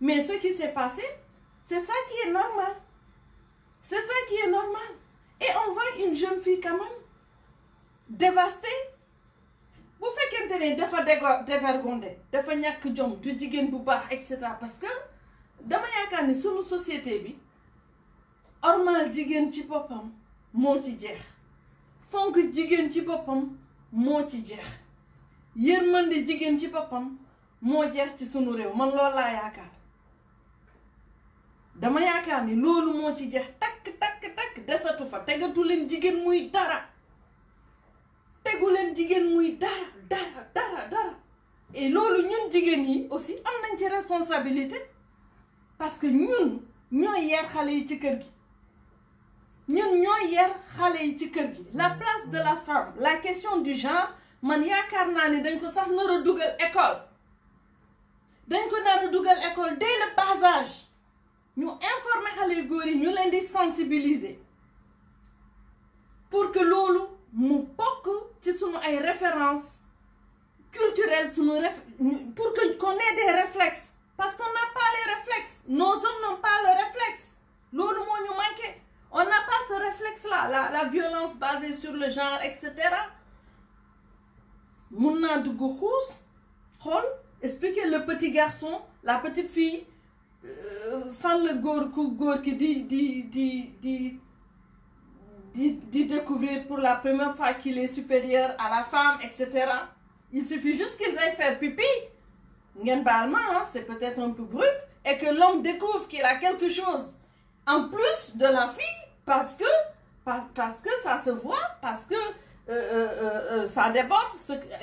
Mais ce qui s'est passé, c'est ça qui est normal. C'est ça qui est normal. Et on voit une jeune fille quand même dévastée. Bu fekkente ne dafa dévergondé dafa ñàkk jom du jigéen bu baax et cetera parce que dama yaakaar ni sunu société bi ormal jigéen ci boppam moo ci jeex, fonk jigéen ci boppam moo ci jeex, yërmande jigéen ci boppam moo jeex ci sunu réew. Man loolu laa yaakaar. Dama yaakaar ni loolu moo ci jeex takk desatu fa. Tegatu leen jigéen muy dara. Tegu leen jigéen muy dara. Et loolu ñun jigéen yi aussi am nañ ci responsabilité parce que ñun ñooy yar xale yi ci kër gi. La place de la femme, la question du genre, man yaakaar naa ni dañ ko sax nar a dugal école. Dañ ko nar a dugal école dès le bas âge. Ñu informer xale yu góor yi ñu leen di sensibiliser pour que loolu mu bokk ci sunu ay références culturelles pour que qu'on ait des réflexes parce qu'on n'a pas les réflexes. Nos hommes n'ont pas le réflexe. Loolu moo ñu manqué. On n'a pas ce réflexe là, la violence basée sur le genre etc. Mun naa dugg xuus xool expliquer le petit garçon, la petite fille fan la góor ki di découvrir pour la première fois qu'il est supérieur à la femme, etc. Il suffit juste qu'ils aillent faire pipi. Ngeen baal ma, c'est peut-être un peu brut, et que l'homme découvre qu'il a quelque chose en plus de la fille parce que ça se voit, parce que ça déborde,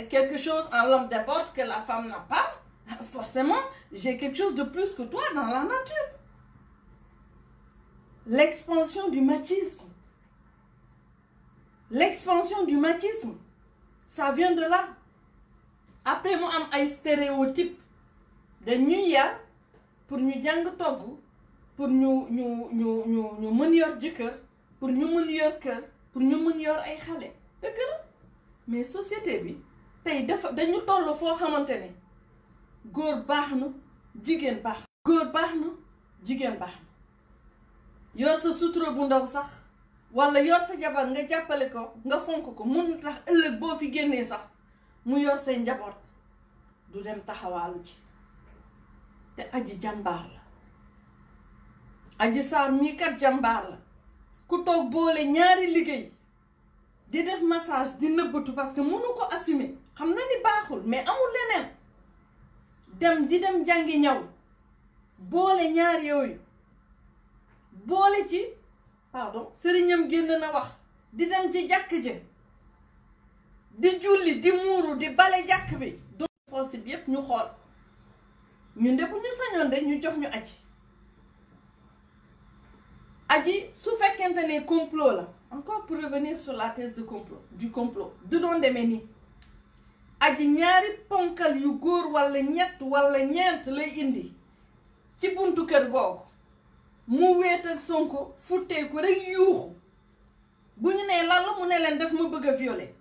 quelque chose en l'homme déborde que la femme n'a pas. Forcément, j'ai quelque chose de plus que toi dans la nature. L'expansion du machisme, ça vient de là. Après mu am ay stéréotypes dañuy yar pour ñu jàng togg, pour ñu mën yor jëkkër, pour ñu mën yor kër, pour ñu mën yor ay xale. Dëgg la mais société bi tey dañu toll foo xamante ne góor baax na jigéen baax na. Yor sa sutura bu ndaw sax wala yor sa jabar nga jàppale ko nga fonk ko mënu tax ëllëg boo fi génnee sax mu yor say njaboot du dem taxawaalu ci. Te Adji jàmbaar la, Adji Sarr mii kat jàmbaar la ku toog boole ñaari liggéey di def massage di nëbbatu parce que mënu ko assumer, xam na ni baaxul mais amul leneen di dem jàngi ñaw boole ñaar yooyu boole ci sëriñam génn na wax di dem ci jàkk ji di julli di muuru di bale jàkk bi donc possible yépp ñu xool ñun de bu ñu sañoon de ñu jox ñu Adji su fekkente ne complot la, encore pour revenir sur la thèse du complot du doon demee nii Adji ñaari ponkal yu góor wala ñett wala ñeent lay indi ci buntu kër googu mu wéet ak Sonko futteeku rek yuuxu bu ñu nee lan la mu ne leen daf ma bëgg a violer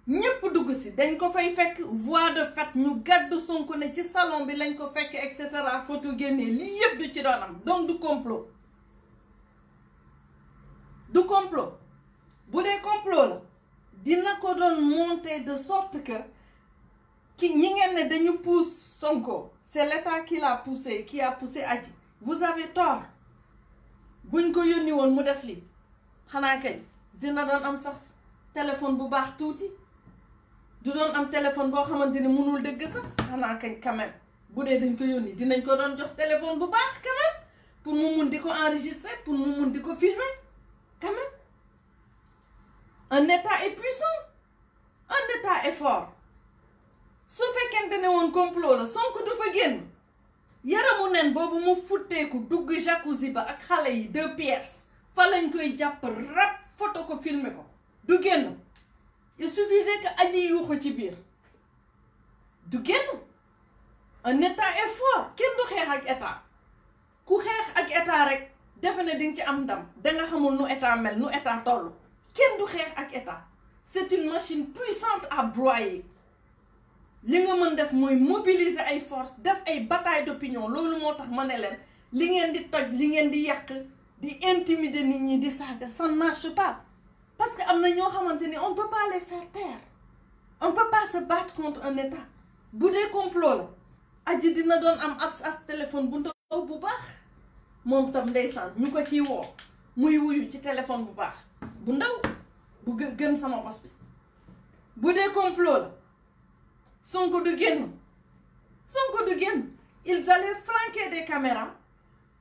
ñëpp dugg si dañ ko fay fekk voie de fait ñu gàddu Sonko ne ci salon bi lañ ko fekk et cetera photo génnee lii yëpp du ci doon am donc du complot bu dee complot la dina ko doon monter de sorte que ki ñi ngeen ne dañu pousse Sonko c'est l'État qui l'a poussé qui a poussé Adji vous avez tort buñ ko yónni woon mu def lii xanaa kay dina doon am sax téléphone bu baax tuuti du doon am téléphone boo xamante ni mënul dëgg sax xanaa kay quand même bu dee dañ ko yónni dinañ ko doon jox téléphone bu baax quand même pour mu mun di ko enregistrer pour mu mun di ko filmer quand même un État est puissant un État est fort su fekkente ne woon complot la Sonko du fa génn yaramu nen boobu mu futteeku dugg jacuzzi ba ak xale yi 2 pièces fa lañ koy jàpp rap photo ko filmer ko du génn il suffisait que Adji yuuxu ci biir du génn un État est fort kenn du xeex ak État ku xeex ak État rek defe ne di nga ci am ndam danga xamul nu État mel nu État toll kenn du xeex ak État c'est une machine puissante à broyer li nga mën def mooy mobiliser ay forces def ay bataille d'opinion loolu moo tax ma ne leen li ngeen di toj li ngeen di yàq di intimider nit ñi di saaga ça ne marche pas parce que am na ñoo xamante ni on peut pas les faire taire on peut pas se battre contre un État bu dee complot la Adji dina doon am as téléphone bu ndaw bu baax moom tam ndeysaan ñu ko ciy woo muy wuyu ci téléphone bu baax bu ndaw bu gën sama bos bi bu dee complot la Sonko du génn ils allaient flanquer des caméras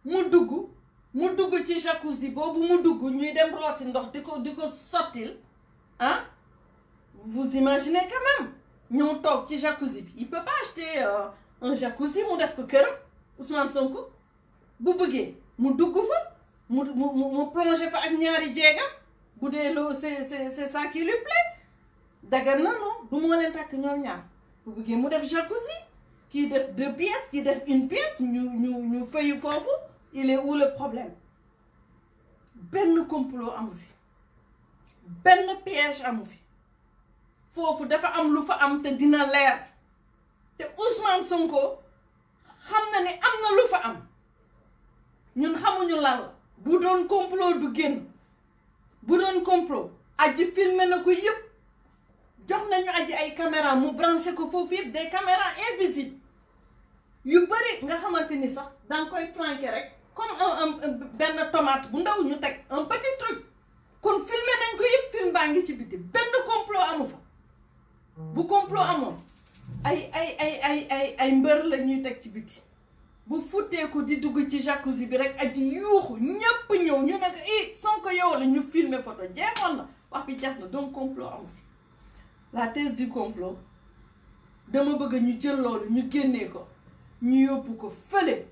mu dugg ci jacuzzi boobu mu dugg ñuy dem rooti ndox di ko sottil ah vous imaginez quand même ñoo toog ci jacuzzi bi il peut pas acheter un jacuzzi mu def ko këram Ousmane Sonko bu bëggee mu dugg fa mu plonger fa ak ñaari jeegam bu dee loo c'est ça qui lui plaît dagan na non du moo leen takk ñoom ñaar bu bëggee mu def jacuzzi kii def 2 pièces kii def 1 pièce ñu fayu foofu il est où le problème benn complot amu fi benn piège amu fi foofu dafa am lu fa am te dina leer te Ousmane Sonko xam na ne am na lu fa am ñun xamuñu lan la bu doon complot du génn bu doon complot Adji filmé na ko yëpp jox nañu Adji ay caméra mu branché ko foofu yëpp des caméras invisibles yu bëri nga xamante ni sax danga koy flanquer rek comme benn tomate bu ndaw ñu teg un petit truc kon filmé nañ ko yëpp film baa ngi ci biti benn complot amu fa bu complot amoon ay mbër la ñuy teg ci biti bu futteeku di dugg ci jacuzzi bi rek Adji yuuxu ñépp ñëw ñu ne ko Sonko yow la ñu filmer photo jeexoon na wax bi jeex na donc complot amu fi la thèse du complot dama bëgg ñu jël loolu ñu génnee ko ñu yóbbu ko fële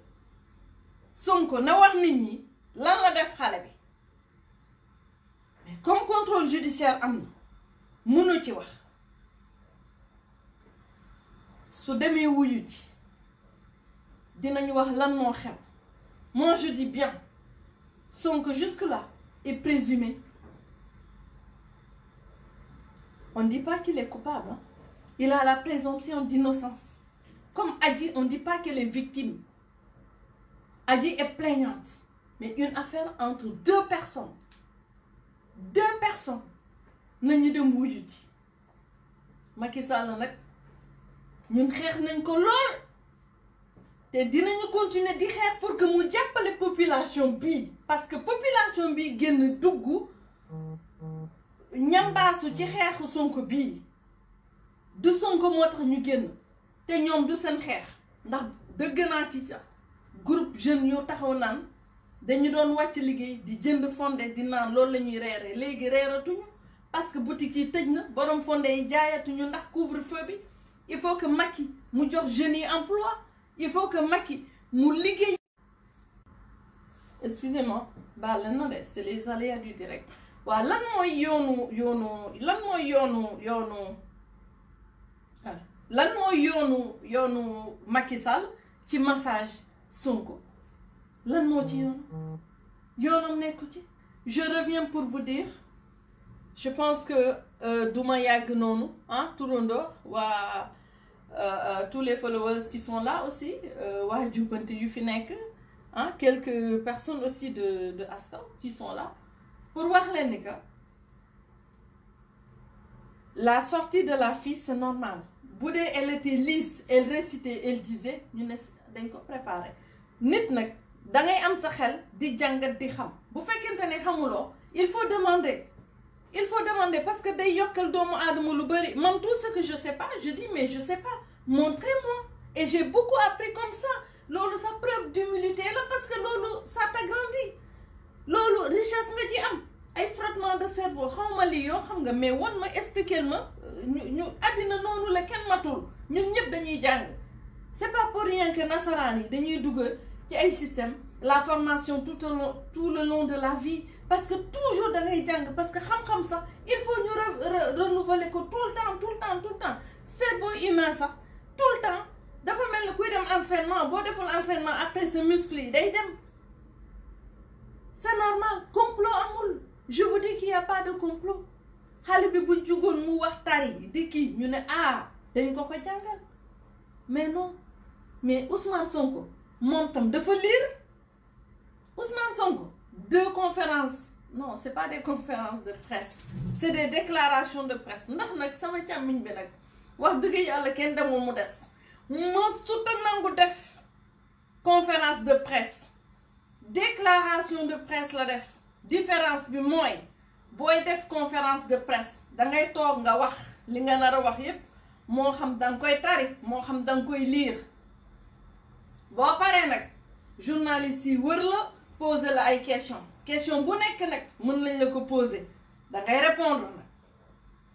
Sonko na wax nit ñi lan la def xale bi mais comme contrôle judiciaire am na mënu ci wax su demee wuyu ci dinañu wax lan moo xew moi je dis bien Sonko jusque là est présumé on dit pas qu'il est coupable hein? Il a la présomption d'innocence comme Adji on dit pas qu'elle est victime Adji est plaignante mais une affaire entre 2 personnes nañu dem wuyu ci Macky Sall nag ñun xeex nañ ko lool te dinañu continuer di xeex pour que mu jàppale population bii parce que population bii génn dugg ñambaasu ci xeexu Sonko bii du Sonko moo tax ñu génn te ñoom du seen xeex ndax dëgg naa ci sax groupe jeune yoo taxaw naan dañu doon wàcc liggéey di jënd fondé di naan loolu la ñuy reere léegi reeratuñu parce que boutique yi tëj na borom fondé yi jaayatuñu ndax couvre-feu bi il faut que Macky mu jox jeunes yi emploi il faut que Macky mu liggéey. Excusez-moi baal leen na de c'est les aléas du direct waaw lan mooy yoonu Macky Sall ci massage Sonko lan moo ci yoonam nekku ci. Je reviens pour vous dire, je pense que duma yàgg noonu Tourondor waa tous les followers qui sont là aussi waa jubbante yu fi nekk quelques personnes aussi de Askan qui sont là pour wax leen ni que la sortie de la fille c'est normal. Bu dee elle était lisse, elle récitait, elle disait ñu ne dañ ko préparer nit nag dangay am sa xel di jàngat di xam bu fekkente ne xamuloo il faut demander parce que day yokkal doomu aadama lu bëri man tout ce que je sais pas je dis mais je sais pas montrez-moi et j'ai beaucoup appris comme ça loolu sa preuve d'humilité la parce que loolu ça t'agrandit loolu richesse nga ci am ay frottement de cerveau xawma lii yoo xam nga mais wan ma expliquer ma ñu àddina noonu la kenn matul ñun ñëpp dañuy jàng c'est pas pour rien que nasaraan yi dañuy dugg ci ay système la formation tout le long de la vie parce que toujours da ngay jàng parce que xam-xam sax il faut ñu renouveler ko tout le temps cerveau humain sax tout le temps dafa mel ni kuy dem entraînement boo deful entraînement après sa muscle yi day dem c'est normal complot amul je vous dis qu'il y a pas de complot xale bi bu jugoon mu wax tari di kii ñu ne dañ ko jàngal mais non mais Ousmane Sonko moom tam dafa lire Ousmane Sonko 2 conférences non c'est pas des conférences de presse c'est des déclarations de presse ndax nag sama càmmiñ bi nag wax dëgg yàlla kenn demul mu des ma suta nangu def conférence de presse déclaration de presse la def différence bi mooy booy def conférence de presse dangay toog nga wax li nga nar a wax yépp moo xam danga koy tari moo xam danga koy lire boo paree nag journaliste yi wër la poser la ay question bu nekk nag mën nañ la ko poser dangay répondre nag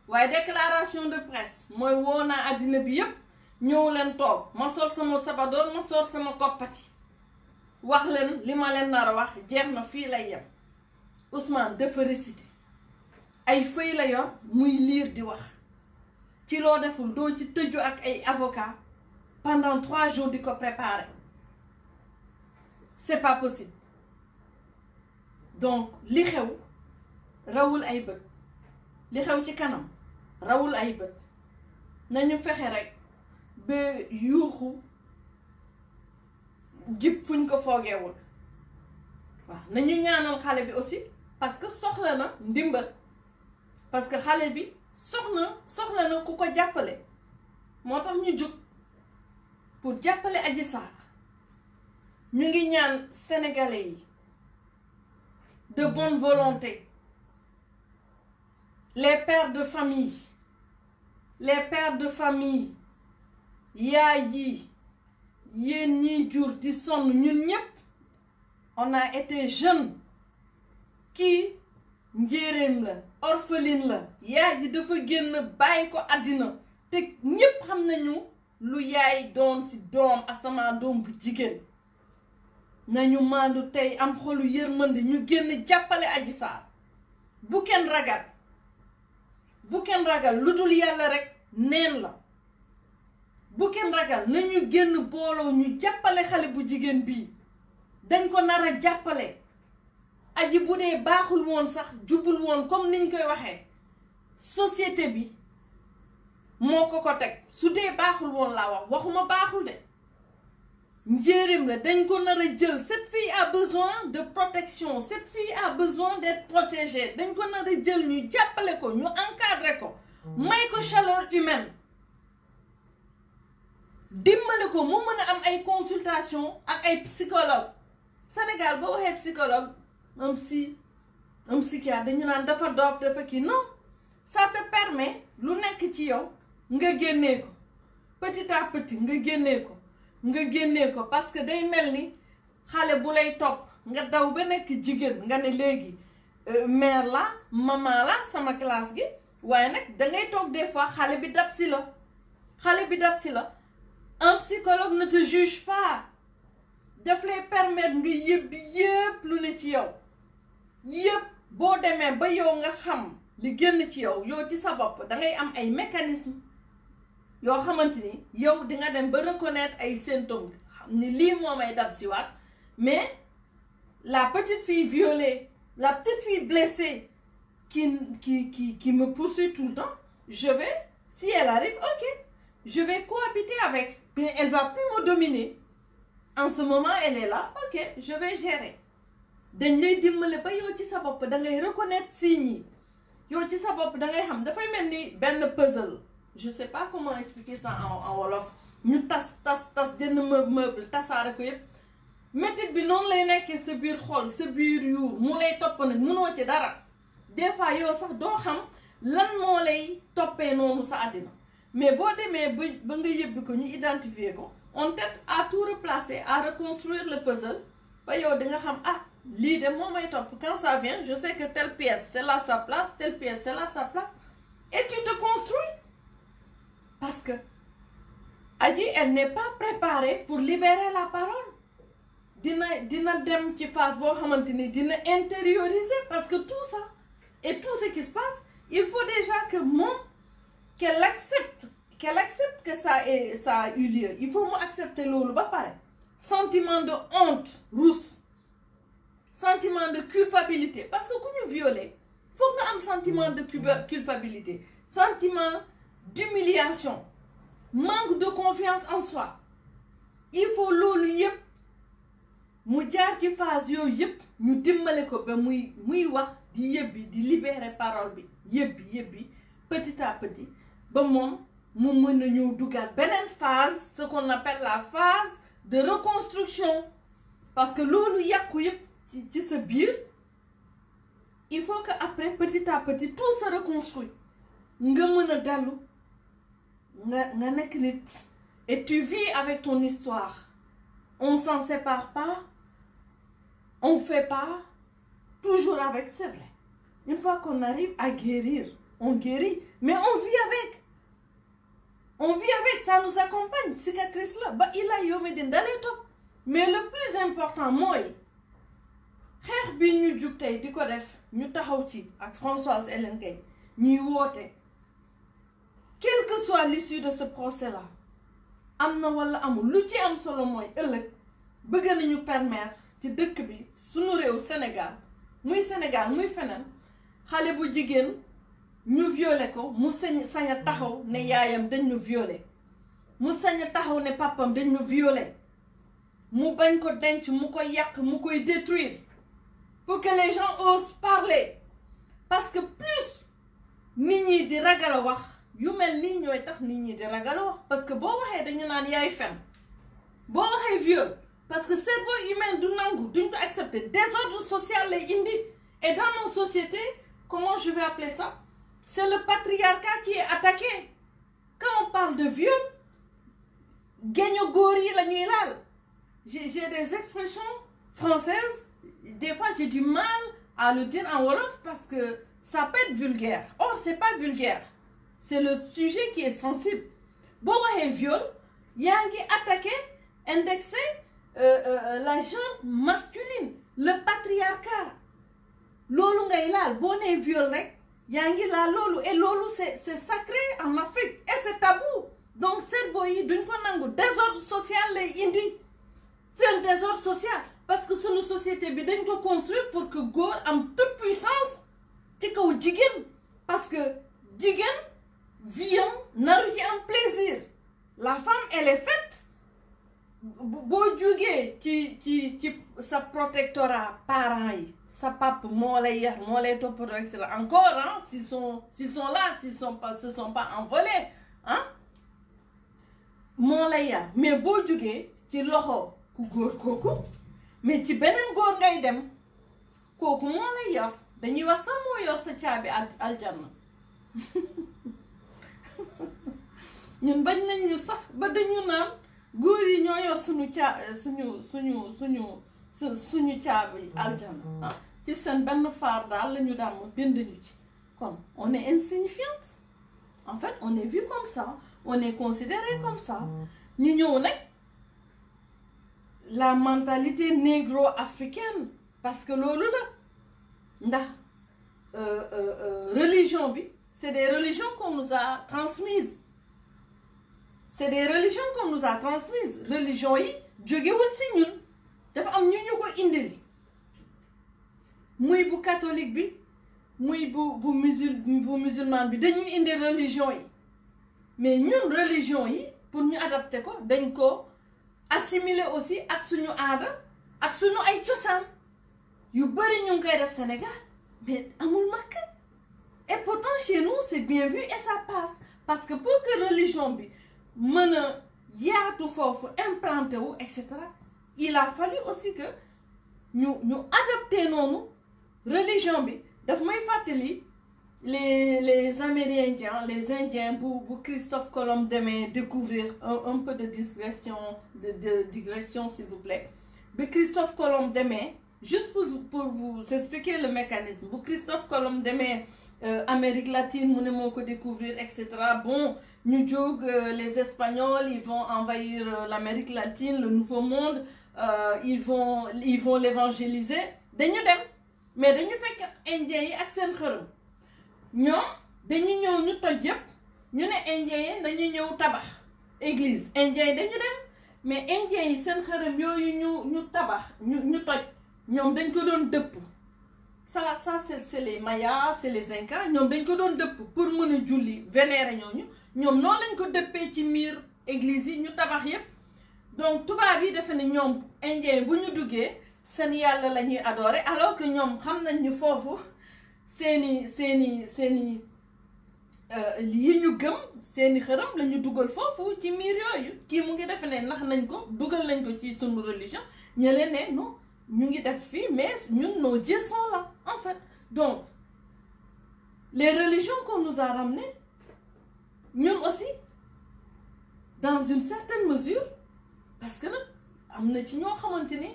waaye déclaration de presse mooy woo naa àddina bi yépp ñëw leen toog ma sol sama sabadoor ma sol sama koppati wax leen li ma leen nar a wax jeex na fii lay yem Ousmane dafa réciter ay feuilles la yor muy lire di wax ci loo deful doo ci tëju ak ay avocat pendant 3 jours di ko préparer c'est pas possible donc li xew rawul ay bët li xew ci kanam rawul ay bët nañu fexe rek ba yuuxu jib fuñ ko foogeewul waaw nañu ñaanal xale bi aussi parce que soxla na ndimbal parce que xale bi soxla na ku ko jàppale moo tax ñu jóg pour jàppale Adji Sarr ñu ngi ñaan sénégalais yi de bonne volonté les pères de famille yaay yi yéen ñiy jur di sonn ñun ñëpp on a été jeune kii njéeréem la orpheline la yaay ji dafa génn bàyyi ko àddina te ñëpp xam nañu lu yaay doon ci doom asamaa doom bu jigéen nañu maandu tey am xolu yërmande ñu génn jàppale Adji Sarr bu kenn ragal lu dul yàlla rek neen la bu kenn ragal nañu génn booloo ñu jàppale xale bu jigéen bii dañ ko nar a jàppale aji bu dee baaxul woon sax jubul woon comme niñ koy waxee société bi moo ko teg su dee baaxul woon laa waxuma baaxul de njéeréem la dañ ko nar a jël cette fille a besoin de protection cette fille a besoin d'être protégée dañ ko nar a jël ñu jàppale ko ñu encadrer ko may ko chaleur humaine dimbale ko mu mën a am ay consultation ak ay psychologue Sénégal boo waxee psychologue un psychiatre dañu naan dafa doof dafa kii non ça te permet lu nekk ci yow nga génnee ko petit à petit nga génnee ko parce que day mel ni xale bu lay topp nga daw ba nekk jigéen nga ne léegi mère la maman la sama classe gi waaye nag dangay toog des fois xale bi dab si la un psychologue ne te juge pas daf lay permettre nga yëpp lu ne ci yow yëpp boo demee ba yow nga xam li génn ci yow ci sa bopp dangay am ay mécanisme yoo xamante ni yow di nga dem ba reconnaître ay symptômes ni lii moo may dab si waat mais la petite fille violée, la petite fille blessée qui me poursuit tout le temps, je vais, si elle arrive, ok, je vais cohabiter avec. Mais elle va plus me dominer. En ce moment, elle est là, ok, je vais gérer. dañ lay dimbale ba yow ci sa bopp da ngay reconnaître signes yi yow ci sa bopp da ngay xam dafay mel ni benn puzzle. Je sais pas comment expliquer ça en wolof. ñu tas jënd meuble tasaare ko yëpp. métit bi noonu lay nekkee sa biir xol sa biir yuur mu lay topp nag mënoo ci dara des fois yow sax doo xam lan moo lay toppee noonu sa àddina mais boo demee ba nga yëbbi ko ñu identifier ko on t'aide à tout replacer à reconstruire le puzzle ba yow di nga xam ah lii de moo may topp quand ça vient je sais que telle pièce c'est là sa place telle pièce c'est là sa place et tu te construis parce que Adji elle n'est pas préparée pour libérer la parole. dina dem ci phase boo xamante ni dina intérioriser parce que tout ça et tout ce qui se passe il faut déjà que moom qu'elle accepte que ça a eu lieu. Il faut mu accepter loolu ba pare sentiment de honte rousse sentiment de culpabilité parce que ku ñu violé foog nga am sentiment de culpabilité sentiment d'humiliation manque de confiance en soi. Il faut loolu yëpp mu jaar ci phase yooyu yëpp ñu dimbale ko ba muy wax di yëbbi di libérer parole bi yëbbi petit à petit ba moom mu mën a ñëw dugal beneen phase ce qu'on appelle la phase de reconstruction parce que loolu yàqu yëpp ci sa biir il faut que après petit à petit tout se reconstruit nga mën a dellu nga nekk nit et tu vis avec ton histoire. On s'en sépare pas, on fait pas toujours avec, c'est vrai. Une fois qu'on arrive à guérir, on guérit, mais on vit avec. On vit avec, ça nous accompagne, cicatrice là. Bah il a yomé din dalé top. Mais le plus important mooy xeex bi ñu jug tey di ko def ñu taxaw ci ak Françoise Hélène Gaye ñuy woote quelle que soit l'issue de ce procès là am na wala amul lu ci am solo mooy ëllëg bëgg nañu permettre ci dëkk bi suñu réew Sénégal muy feneen xale bu jigéen ñu violé ko mu sañ a taxaw ne yaayam dañ ñu violé mu sañ a taxaw ne papam dañ ñu violé mu bañ ko denc mu koy yàq mu koy détruire pour que les gens osent parler parce que plus nit ñi di ragal a wax yu mel nii ñooy tax nit ñi di ragal a wax parce que boo waxee dañu naan yaay fen boo waxee viol parce que cerveau humain du nangu duñ ko accepter désordre social lay indi et dans nos sociétés comment je vais appeler ça c'est le patriarcat qui est attaqué quand on parle de viol géño góor yi la ñuy laal j'ai des expressions françaises des fois j'ai du mal à le dire en wolof parce que ça peut être vulgaire or c'est pas vulgaire c'est le sujet qui est sensible boo waxee viol yaa ngi attaqué indexé la genre masculine le patriarcat loolu ngay laal boo nee viol rek yaa ngi laal loolu et loolu c'est sacré en Afrique et c'est tabou donc cerveau yi duñ ko nangu désordre social lay indi c'est un désordre social parce que sunu société bi dañ ko construire pour que góor am toute puissance ci kaw jigéen parce que jigéen vie am naru ci am plaisir la femme elle est faite boo jógee ci sa protectorat parents yi sa papa moo lay yar moo lay toppatoo etc encore hein s'ils sont là s'ils se sont pas envolés hein moo lay yar mais boo jógee ci loxo ku góor kooku mais ci beneen góor ngay dem kooku moo lay yor dañuy wax sax moo yor sa caabi aljanna ñun bañ nañ ñu sax ba dañu naan góor yi ñoo yor suñu caabi aljanna ci seen benn faar daal la ñu daan bind ñu ci comme on est insignifiante en fait on est vu comme ça on est considéré comme ça ñu ñëw nag la mentalité négro-africaine parce que loolu la ndax religion bi c'est des religions qu'on nous a transmises c'est des religions qu'on nous a transmises religion yi jógewul si ñun dafa am ñu ko indil muy bu catholique bi muy bu musulman bi dañuy indi religion yi mais ñun religion yi pour ñu adapter ko dañ ko assimiler aussi ak suñu aada ak suñu ay cosaan yu bari ñu ngi koy def Sénégal mais amul Makka et pourtant chez nous c'est bien vu et ça passe parce que pour que religion bi mën a yaatu foofu implanté wu et cetera il a fallu aussi que ñu adapté noonu religion bi daf may fàttali les Amérindiens les Indiens bu Christophe Colomb demee découvrir un peu de digression s'il vous plaît bi Christophe Colomb demee juste pour vous expliquer le mécanisme bu Christophe Colomb demee Amérique latine mu ne moo ko découvrir et cetera bon ñu jóg les Espagnols ils vont envahir l'Amérique latine le Nouveau Monde ils vont l'évangéliser dañu dem mais dañu fekk Indiens yi ak seen xërëm ñoom dañu ñëw ñu toj yëpp ñu ne Indiens yi dañu ñëw tabax église Indiens yi dañu dem mais Indiens yi seen xërëm yooyu ñu tabax ñu toj ñoom dañ ko doon dëpp ça c'est les Mayas c'est les Incas ñoom dañ ko doon dëpp pour mën a julli vénérer ñooñu ñoom noonu lañ ko dëppee ci miir église yi ñu tabax yëpp donc tubaab yi defe ne ñoom Indiens bu ñu duggee seen yàlla la ñuy adorer alors que ñoom xam nañ ñu foofu seeni yi ñu gëm seeni xërëm la ñu dugal foofu ci miir yooyu kii mu ngi defe ne nax nañ ko dugal nañ ko ci sunu religion ñële ne non ñu ngi def fii mais ñun nos dieux sont là en fait donc les religions qu'on nous a ramenées ñun aussi dans une certaine mesure parce que nag am na ci ñoo xamante ni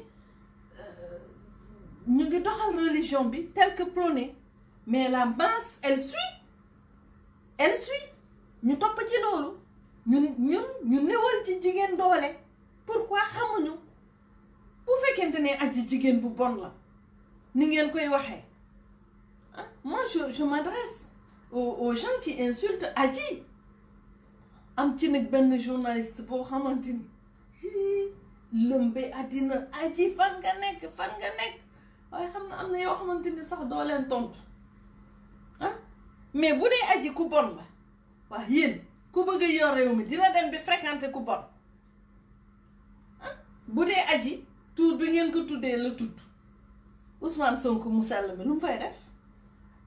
ñu ngi doxal religion bi tel que prôné mais la masse elle suit ñu topp ci loolu ñu néewal ci jigéen doole pourquoi xamuñu bu fekkente ne aji jigéen bu bon la ni ngeen koy waxee ah moi je m'adresse aux gens qui insultent aji am ci nag benn journaliste boo xamante ni lëmbe àddina aji fan nga nekk waaye xam na am na yoo xamante ni sax doo leen tontu ah mais bu dee aji ku bon la waa yéen ku bëgg a yor réew mi dina dem bi fréquenter ku bon ah bu dee aji tuur bi ngeen ko tuddee la tudd Ousmane Sonko mu sell mi lu mu fay def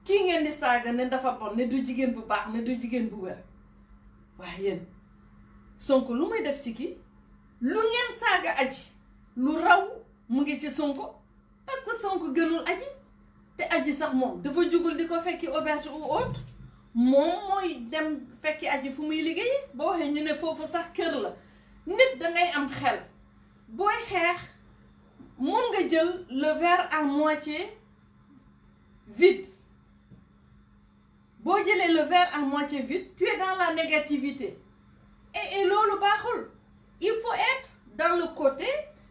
kii ngeen di saaga ne dafa bon ne du jigéen bu baax ne du jigéen bu wér waaye yéen Sonko lu muy def ci kii lu ngeen saaga aji lu raw mu ngi ci Sonko parce que Sonko gënul aji te aji sax moom dafa jugul di ko fekki auberge ou autre moom mooy dem fekki aji fu muy liggéey boo waxee ñu ne foofu sax kër la nit dangay am xel booy xeex mun nga jël le verre à moitié vide boo jëlee le verre à moitié vide tu es dans la négativité et loolu baaxul il faut être dans le côté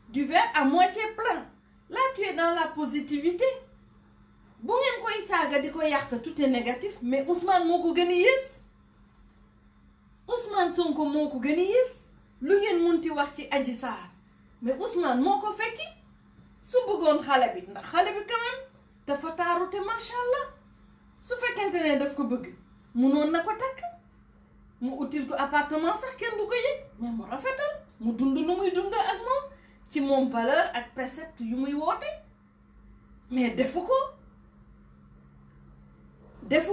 du verre à moitié plein là tu es dans la positivité bu ngeen koy saaga di ko yàq tout est négatif mais Ousmane moo ko gën a yées Ousmane Sonko moo ko gën a yées lu ngeen munti wax ci Adji Sarr mais Ousmane moo ko fekki su bëggoon xale bi ndax xale bi quand même dafa taaru te macha allah su fekkente ne daf ko bëgg munoon na ko takk mu util ko appartement sax kenn du ko yëg mais mu rafetal mu dund nu muy dund ak moom ci moom valeur ak précepte yu muy woote mais defu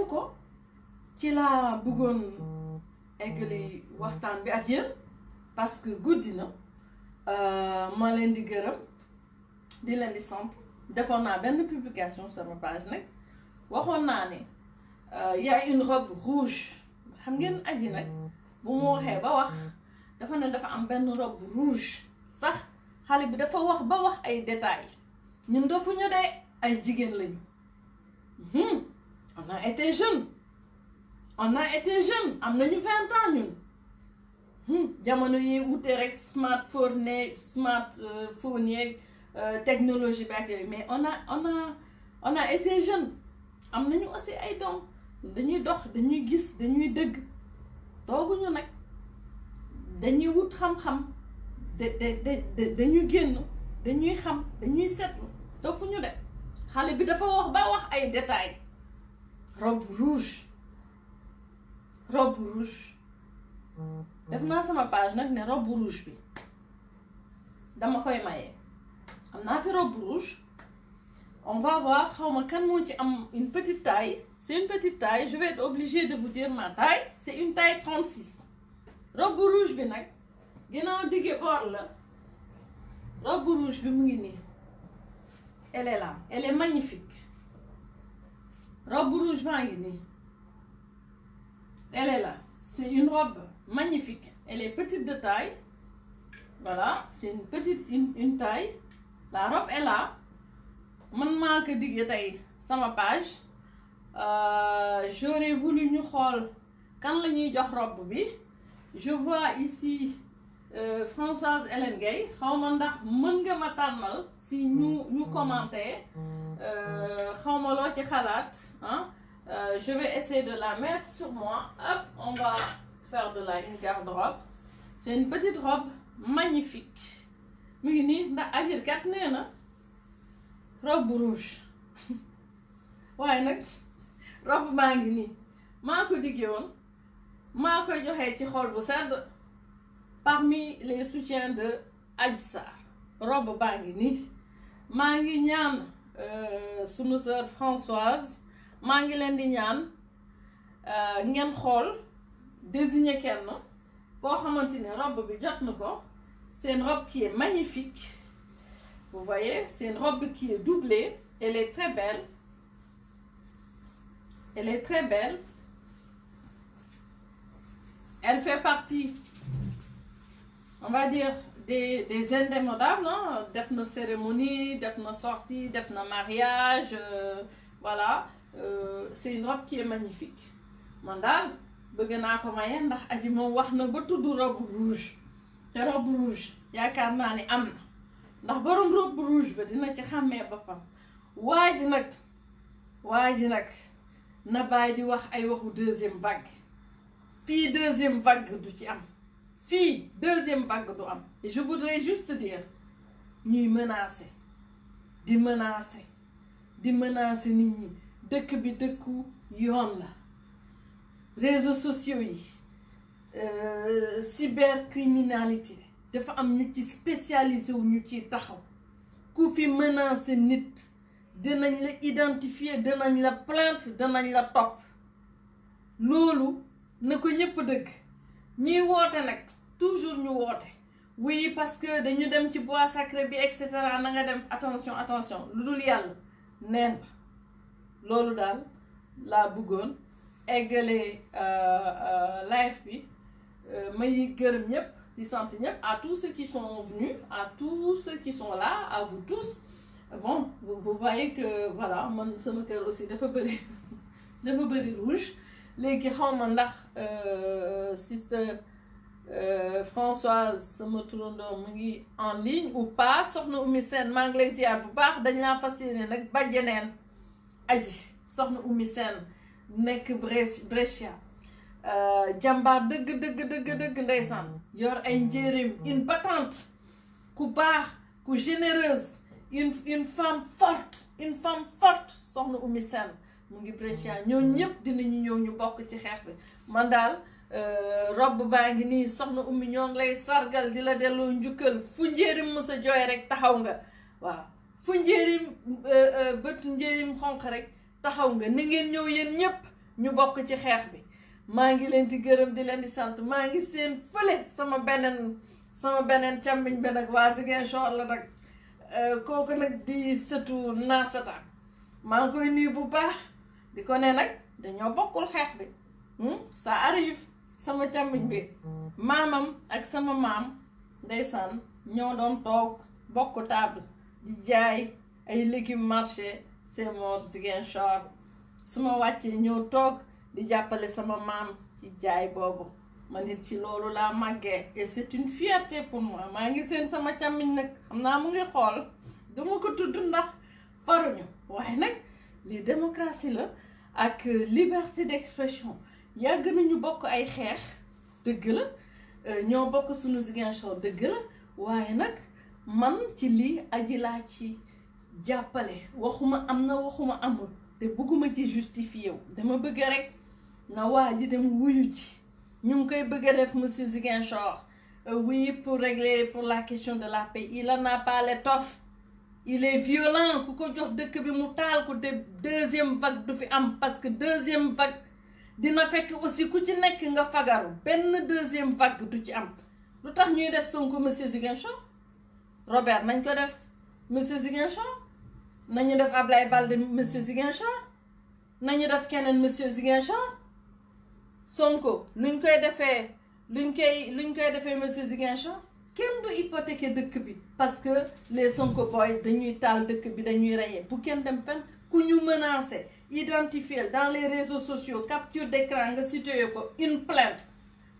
ko ci laa bëggoon eggali waxtaan bi ak yéen parce que guddi na ma leen di gërëm di leen di sant defoon naa benn publication sama page nag waxoon naa ne y a une robe rouge xam ngeen aji nag bu mu waxee ba wax dafa ne dafa am benn robe rouge sax xale bi dafa wax ba wax ay détails ñun defuñu de ay jigéen lañu on a été jeune am nañu 20 ans ñun jamono yi wute rek smartphone yeeg technologie bi ak yooyu mais on a été jeune am nañu aussi ay doom dañuy dox dañuy gis dañuy dëgg tooguñu nag dañuy wut xam-xam dañuy génn dañuy xam dañuy seetlu te fu ñu de xale bi dafa wax ay détails robe rouge def naa sama page nag ne robe rouge bi dama koy maye am naa fi robe rouge on va voir xawma kan moo ci am une petite taille. C'est une petite taille, je vais être obligée de vous dire ma taille. C'est une taille 36. Robe rouge bi nag ginnaaw digge boor la robe rouge bi mu ngi nii elle est là, elle est magnifique. Robe rouge baa ngi nii elle est là, c'est une robe magnifique. Elle est petite de taille, voilà, c'est une petite une taille. La robe est là, man maa ko digge tey sama page. J'aurais voulu ñu xool kan la ñuy jox robe bi. Je vois ici Françoise Hélène Gueye xaw ma ndax mën nga ma tàmmal si ñu commenter xaw ma loo ci xalaat ah. Je vais essayer de la mettre sur moi. Hop, on va faire de une garde-robe. C'est une petite robe magnifique. mu ngi nii ndax ajir kat nee na robe rouge waaye nag robe baa ngi nii maa ko diggee woon maa koy joxee ci xol bu sedd parmi les soutiens de Adji Sarr. Robe baa ngi nii maa ngi ñaan sunu sœur Françoise maa ngi leen di ñaan ngeen xool désigner kenn koo xamante ne robe bi jot na ko. C'est une robe qui est magnifique. Vous voyez, c'est une robe qui est doublée. Elle est très belle. Elle est très belle. Elle fait partie, on va dire, des indémodables. Hein? Def na cérémonie, def na sortie, def na mariage. Voilà. C'est une robe qui est magnifique. Man daal bëgg naa ko maye ndax aji moom wax na ba tudd robe rouge. te robe rouge yaakaar naa ni am na ndax borom robe rouge ba dina ci xàmmee boppam waa ji nag na bàyyi di wax ay waxu deuxième vague fii deuxième vague du ci am fii deuxième vague du am. Et je voudrais juste dire ñuy menacer di menacer nit ñi dëkk bi dëkku yoon la réseaux sociaux yi. Cybercriminalité dafa am ñu ci spécialisé wu ñu ci taxaw ku fi menacer nit dinañ la identifier dinañ la plainte dinañ la topp loolu na ko ñëpp dëgg ñuy woote nag toujours ñu woote oui parce que dañu dem ci bois sacré bi et cetera na nga dem attention lu dul yàlla neen ba loolu daal laa bëggoon eggale live bi. may gërëm ñëpp di sant ñëpp à tous ceux qui sont venus, à tous ceux qui sont là, à vous tous. Bon, vous voyez que voilà man sama kër aussi dafa bëri rouge léegi xaw ma ndax sister Françoise sama turandoo mu ngi en ligne ou pas. Soxna Oumy Sène maa ngi lay ziar bu baax dañ laa fas yéene nag bàjjeneen aji soxna Oumy Sène nekk Brescia. Jàmbaar dëgg ndeysaan yor ay njéeréem une battante ku baax ku généreuse une femme forte soxna Oumy Sène mu ngi Brescia ñoo ñëpp dinañu ñëw ñu bokk ci xeex bi. Man daal robe baa ngi nii soxna Oumy ñoo ngi lay sargal di la delloo njukkal fu njéerim mësa jooy rek taxaw nga waaw fu njéerim bëtu njéerim xonq rek taxaw nga ni ngeen ñëw yéen ñëpp ñu bokk ci xeex bi. maa ngi leen di gërëm di leen di sant maa ngi seen fële sama beneen càmmiñ bi nag waa Ziguinchor la nag kooku nag di sëtu Naasata maa ngi koy nuyu bu baax di ko ne nag dañoo bokkul xeex bi ça arrive sama càmmiñ bi maamam ak sama maam ndeysaan ñoo doon toog bokk table di jaay ay légumes marché c'est mort Ziguinchor su ma wàccee ñëw toog di jàppale sama maam ci jaay boobu ma nit ci loolu laa màggee et c'est une fierté pour moi. maa ngi seen sama càmmiñ nag xam naa mu ngi xool duma ko tudd ndax faruñu waaye nag li démocratie la ak liberté d'expression yàgg nañu bokk ay xeex dëgg la ñoo bokk suñu Ziguinchor dëgg la waaye nag man ci lii Adji laa ci jàppale waxuma am na waxuma amul te bëgguma ci justifié wu dama bëgg rek na waa ji dem wuyu ci ñu ngi koy bëgg a def monsieur Ziguinchor oui pour régler pour la question de la paix il en a pas l'étoffe il est violent ku ko jox dëkk bi mu taal ko te deuxième vague du fi am parce que deuxième vague dina fekk aussi ku ci nekk nga fagaru benn deuxième vague du ci am lu tax ñuy def Sonko monsieur Ziguinchor Robert nañ ko def monsieur Ziguinchor nañu def Ablaye Balde monsieur Ziguinchor nañu def keneen monsieur Ziguinchor Sonko luñ koy defee monsieur Ziguinchor kenn du hypothéquer dëkk bi parce que les Sonko boys dañuy taal dëkk bi dañuy reyee bu kenn dem fenn ku ñu menacé identifier dans les réseaux sociaux capture d'écran nga situé ko une plainte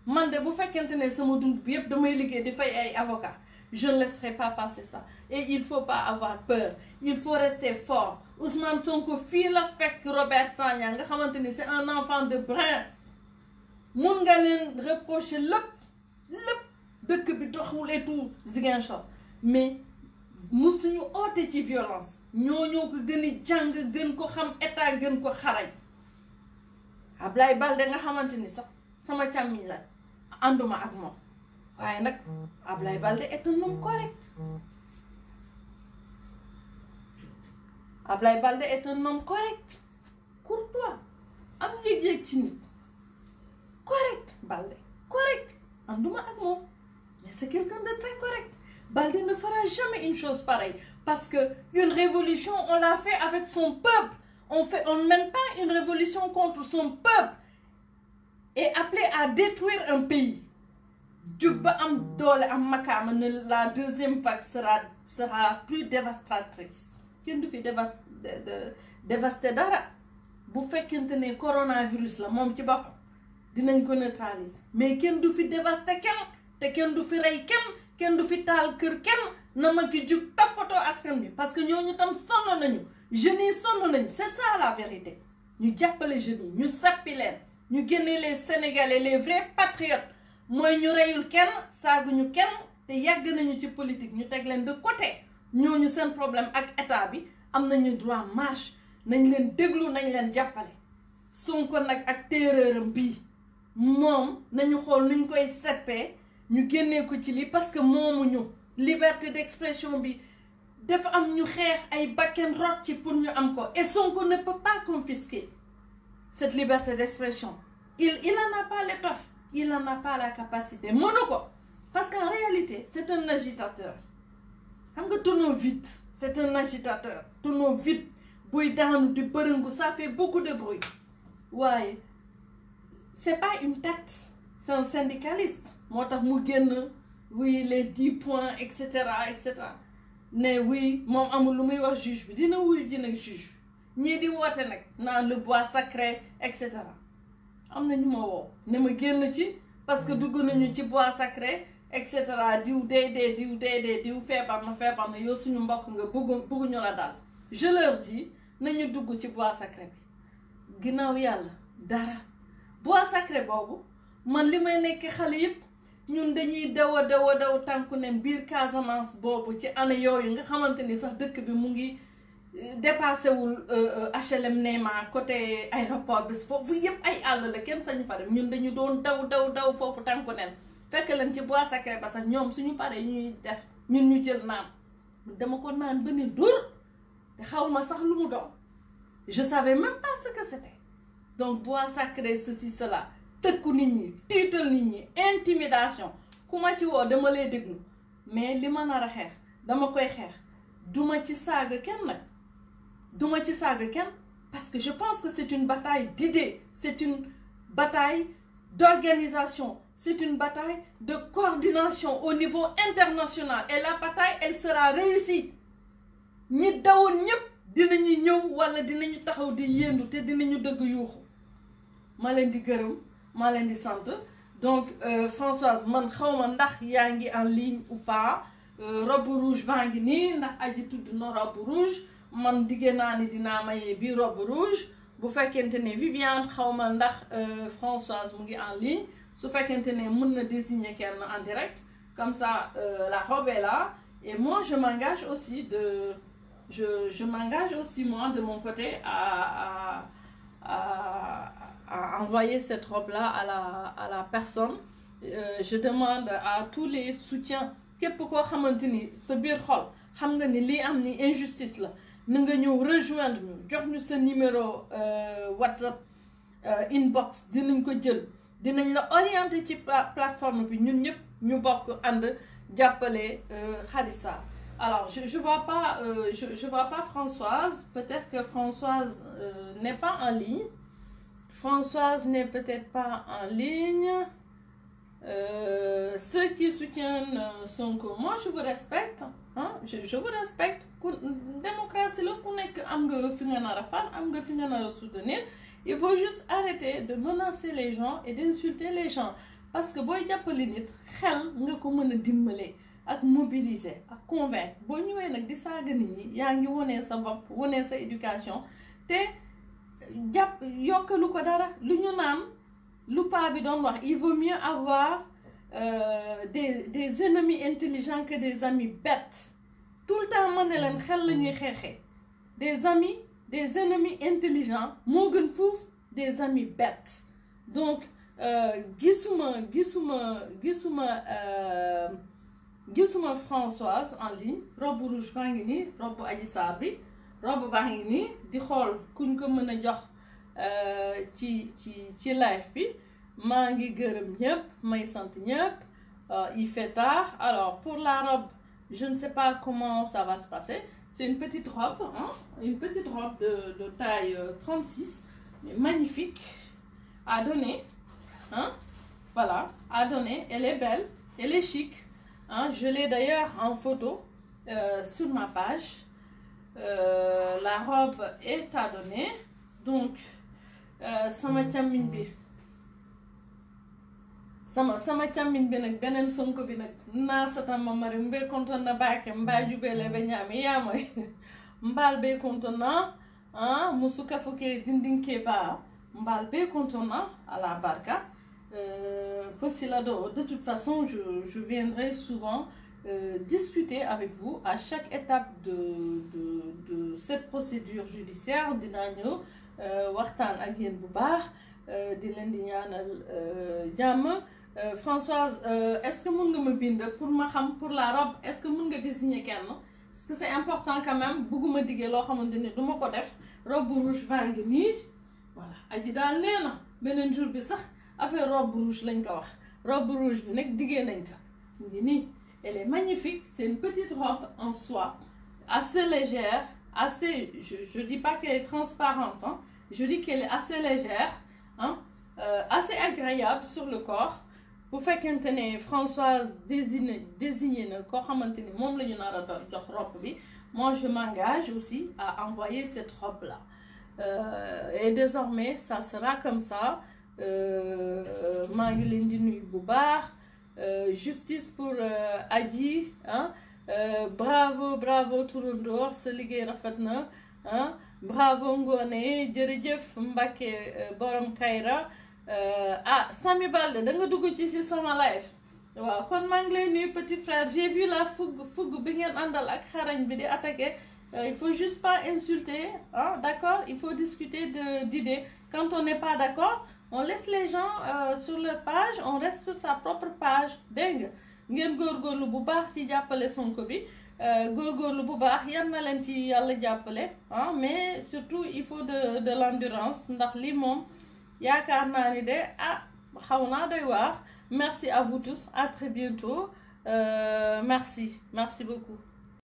man de bu fekkente ne sama dund bi yëpp damay liggéey di fay ay avocat je ne laisserai pas passer ça et il faut pas avoir peur il faut rester fort Ousmane Sonko fii la fekk Robert Sagna nga xamante ni c'est un enfant de brin mun nga leen reprocher lépp dëkk bi doxul et tout Ziguinchor mais musuñu oote ci violence ñoo ko gën a jàng gën ko xam état gën ko xarañ Ablaye Balde nga xamante ni sax sama càmmiñ la ànduma ak moom waaye nag Ablaye Balde est un homme correct Ablaye Balde est un homme correct courtois am yëg-yëg ci nit correct Balde correct ànduma ak moom mais c'est quelqu'un de très correct Balde ne fera jamais une chose pareille parce que une révolution on l'a fait avec son peuple on ne mène pas une révolution contre son peuple et appelé à détruire un pays jug ba am doole am makaama ne la deuxième vague sera plus dévastatrice kenn du fi dévaster dara bu fekkente ne coronavirus la moom ci boppam dinañ ko neutraliser mais kenn du fi dévaster kenn te kenn du fi rey kenn du fi taal kër kenn na ma ki jug toppatoo askan bi parce que ñooñu tam sonn nañu jeunes yi sonn nañu c'est ça la vérité ñu jàppale jeunes yi ñu sappi leen ñu génne les Sénégalais les vrais patriotes mooy ñu reyul kenn saaguñu kenn te yàgg nañu ci politique ñu teg leen de côté ñooñu seen problème ak état bi am nañu droit marche nañ leen déglu nañ leen jàppale Sonko nag ak terreuram bii moom nañu xool nuñ koy seppee ñu génnee ko ci lii parce que moomuñu liberté d'expression bi dafa am ñu xeex ay bakken rot ci pour ñu am ko et Sonko ne peut pas confisquer cette liberté d'expression il en a pas l'étoffe il en a pas la capacité mënu ko parce qu'en réalité c'est un agitateur xam nga tonneau vide c'est un agitateur tonneau vide buy daanu di bërëngu ça fait beaucoup de bruit waaye c'est pas une tête c'est un syndicaliste moo tax mu génn oui les 10 points et cetera ne oui moom amul lu muy wax juge bi dina wuyu ji nag juge bi ñii di woote nag naan le bois sacré et cetera am na ñu ma woo ne ma génn ci parce que dugg nañu ci bois sacré et cetera diw diw feebar na yow suñu mbokk nga bëgguñu la daal je leur dis nañu dugg ci bois sacré bi ginnaaw yàlla dara bois sacré boobu man li may nekk xale yëpp ñun dañuy daw tànku nen biir Casamance boobu ci année yooyu nga xamante ni sax dëkk bi mu ngi dépassé wul HLM Néma côté aéroport bi foofu yëpp ay àll la kenn sañu fa dem ñun dañu doon daw foofu tànku nen fekk leen ci bois sacré ba sax ñoom suñu paree ñuy def ñun ñu jël naan dama ko naan ba ne dur te xaw ma sax lu mu doon je savais même pas ce que c'était donc bois sacré ceci cela tëkku nit ñi tiital nit ñi intimidation ku ma ci woo dama lay déglu mais li ma nar a xeex dama koy xeex duma ci saaga kenn nag duma ci saaga kenn parce que je pense que c'est une bataille d'idées c'est une bataille d'organisation c'est une bataille de coordination au niveau international et la bataille elle sera réussie ñi dawoon ñëpp dinañu ñëw wala dinañu taxaw di yéendu te dinañu dëgg yuuxu ma leen di gërëm maa leen di sant donc Françoise man xawma ndax yaa ngi en ligne ou pas robe rouge baa ngi nii ndax aji tudd na robe rouge man diggée naa ni dinaa mayee bi robe rouge bu fekkente ne Viviane xawma ndax Françoise mu ngi en ligne su fekkente ne mën na désigner kenn en direct comme ça la robe est là et moi je m'engage aussi je m'engage aussi moi de mon côté à envoyer cette robe là à la personne. Je demande à tous les soutiens képp koo xamante ni sa biir xol xam nga ni lii am ni injustice la na nga ñëw rejoindre ñu jox ñu sa numéro WhatsApp inbox dinañ ko jël dinañ la orienter ci plateforme bi ñun ñëpp ñu bokk ànd jàppale Khady. Alors je vois pas je vois pas Françoise, peut-être que Françoise n'est pas en ligne. Françoise n'est peut-être pas en ligne. Ceux qui soutiennent Sonko, moi je vous respecte, hein? Je vous respecte. Démocratie la ku nekk am nga fi nga nar a far am nga fi nga nar a soutenir. Il faut juste arrêter de menacer les gens et d'insulter les gens parce que booy jàppale nit xel nga ko mën a dimbale ak mobiliser ak convaincre boo ñëwee nag di saaga nit ñi yaa ngi wonee sa bopp wonee sa éducation te jàpp yokkalu ko dara lu ñu naan lu paa bi doon wax il vaut mieux avoir des ennemis intelligents que des amis bêtes. Tout le temps ma ne leen xel la ñuy xeexee des ennemis intelligents moo gën fuuf des amis bêtes. Donc gisuma Françoise en ligne. Robe rouge baa ngi nii robe Adji Sarr bi robe baa ngi nii di xool kuñ ko mën a jox ci live bi maa ngi gërëm ñëpp may sant ñëpp. Il fait tard. Alors pour la robe je ne sais pas comment ça va se passer. C'est une petite robe, hein? Une petite robe de taille 36, mais magnifique, à donner, hein? Voilà, à donner. Elle est belle, elle est chic, hein? Je l'ai d'ailleurs en photo sur ma page. La robe est à donner, donc sama càmmiñ bi sama càmmiñ bi nag beneen Sonko bi nag naa satama mari mbe konton na baake mbaa jubele be ñaami yamoy mbaal be konton na musuka fuke dindinke ba mbaal be konton na à la barka Fosilado. De toute façon je viendrai souvent discuter avec vous à chaque étape de cette procédure judiciaire. Dinaa ñëw waxtaan ak yéen bu baax di leen di ñaanal jàmm. Françoise, est-ce que mën nga ma bind pour ma xam pour la robe est-ce que mën nga désigner kenn parce que c'est important quand même bëgguma diggee loo xamante ni du ma ko def. Robe rouge baa ngi nii voilà aji daal nee na beneen jour bi sax affaire robe rouge lañ ko wax robe rouge bi nag diggee nañ ko mu ngi nii. Elle est magnifique, c'est une petite robe en soie assez légère, assez je dis pas qu'elle est transparente, hein, je dis qu'elle est assez légère, hein, assez agréable sur le corps. Bu fekkente ne Françoise désigné na koo xamante ni moom la ñu nar a jox robe bi, moi je m'engage aussi à envoyer cette robe là et désormais ça sera comme ça. Maa ngi leen di nuyu bu baax. Justice pour Adji, hein? Bravo Touroundoor sa liggéey rafet na, hein? Bravo Ngoné jërëjëf Mbacké borom Kayra. Sami Balde da nga dugg ci sama live waaw kon maa ngi lay nuyu petit frère. J'ai vu la fougue bi ngeen àndal ak xarañ bi di attaquer. Il faut juste pas insulter, hein? D'accord, il faut discuter d'idées. Quand on n'est pas d'accord, on laisse les gens sur leur page, on reste sur sa propre page. Dégg nga ngeen góorgóorlu bu baax ci jàppale Sonko bi góorgóorlu bu baax yal na leen ci yàlla jàppale, ah mais surtout il faut de l'endurance ndax lii moom yaakaar naa ni de xaw naa doy waar. Merci à vous tous, à très bientôt. Merci beaucoup.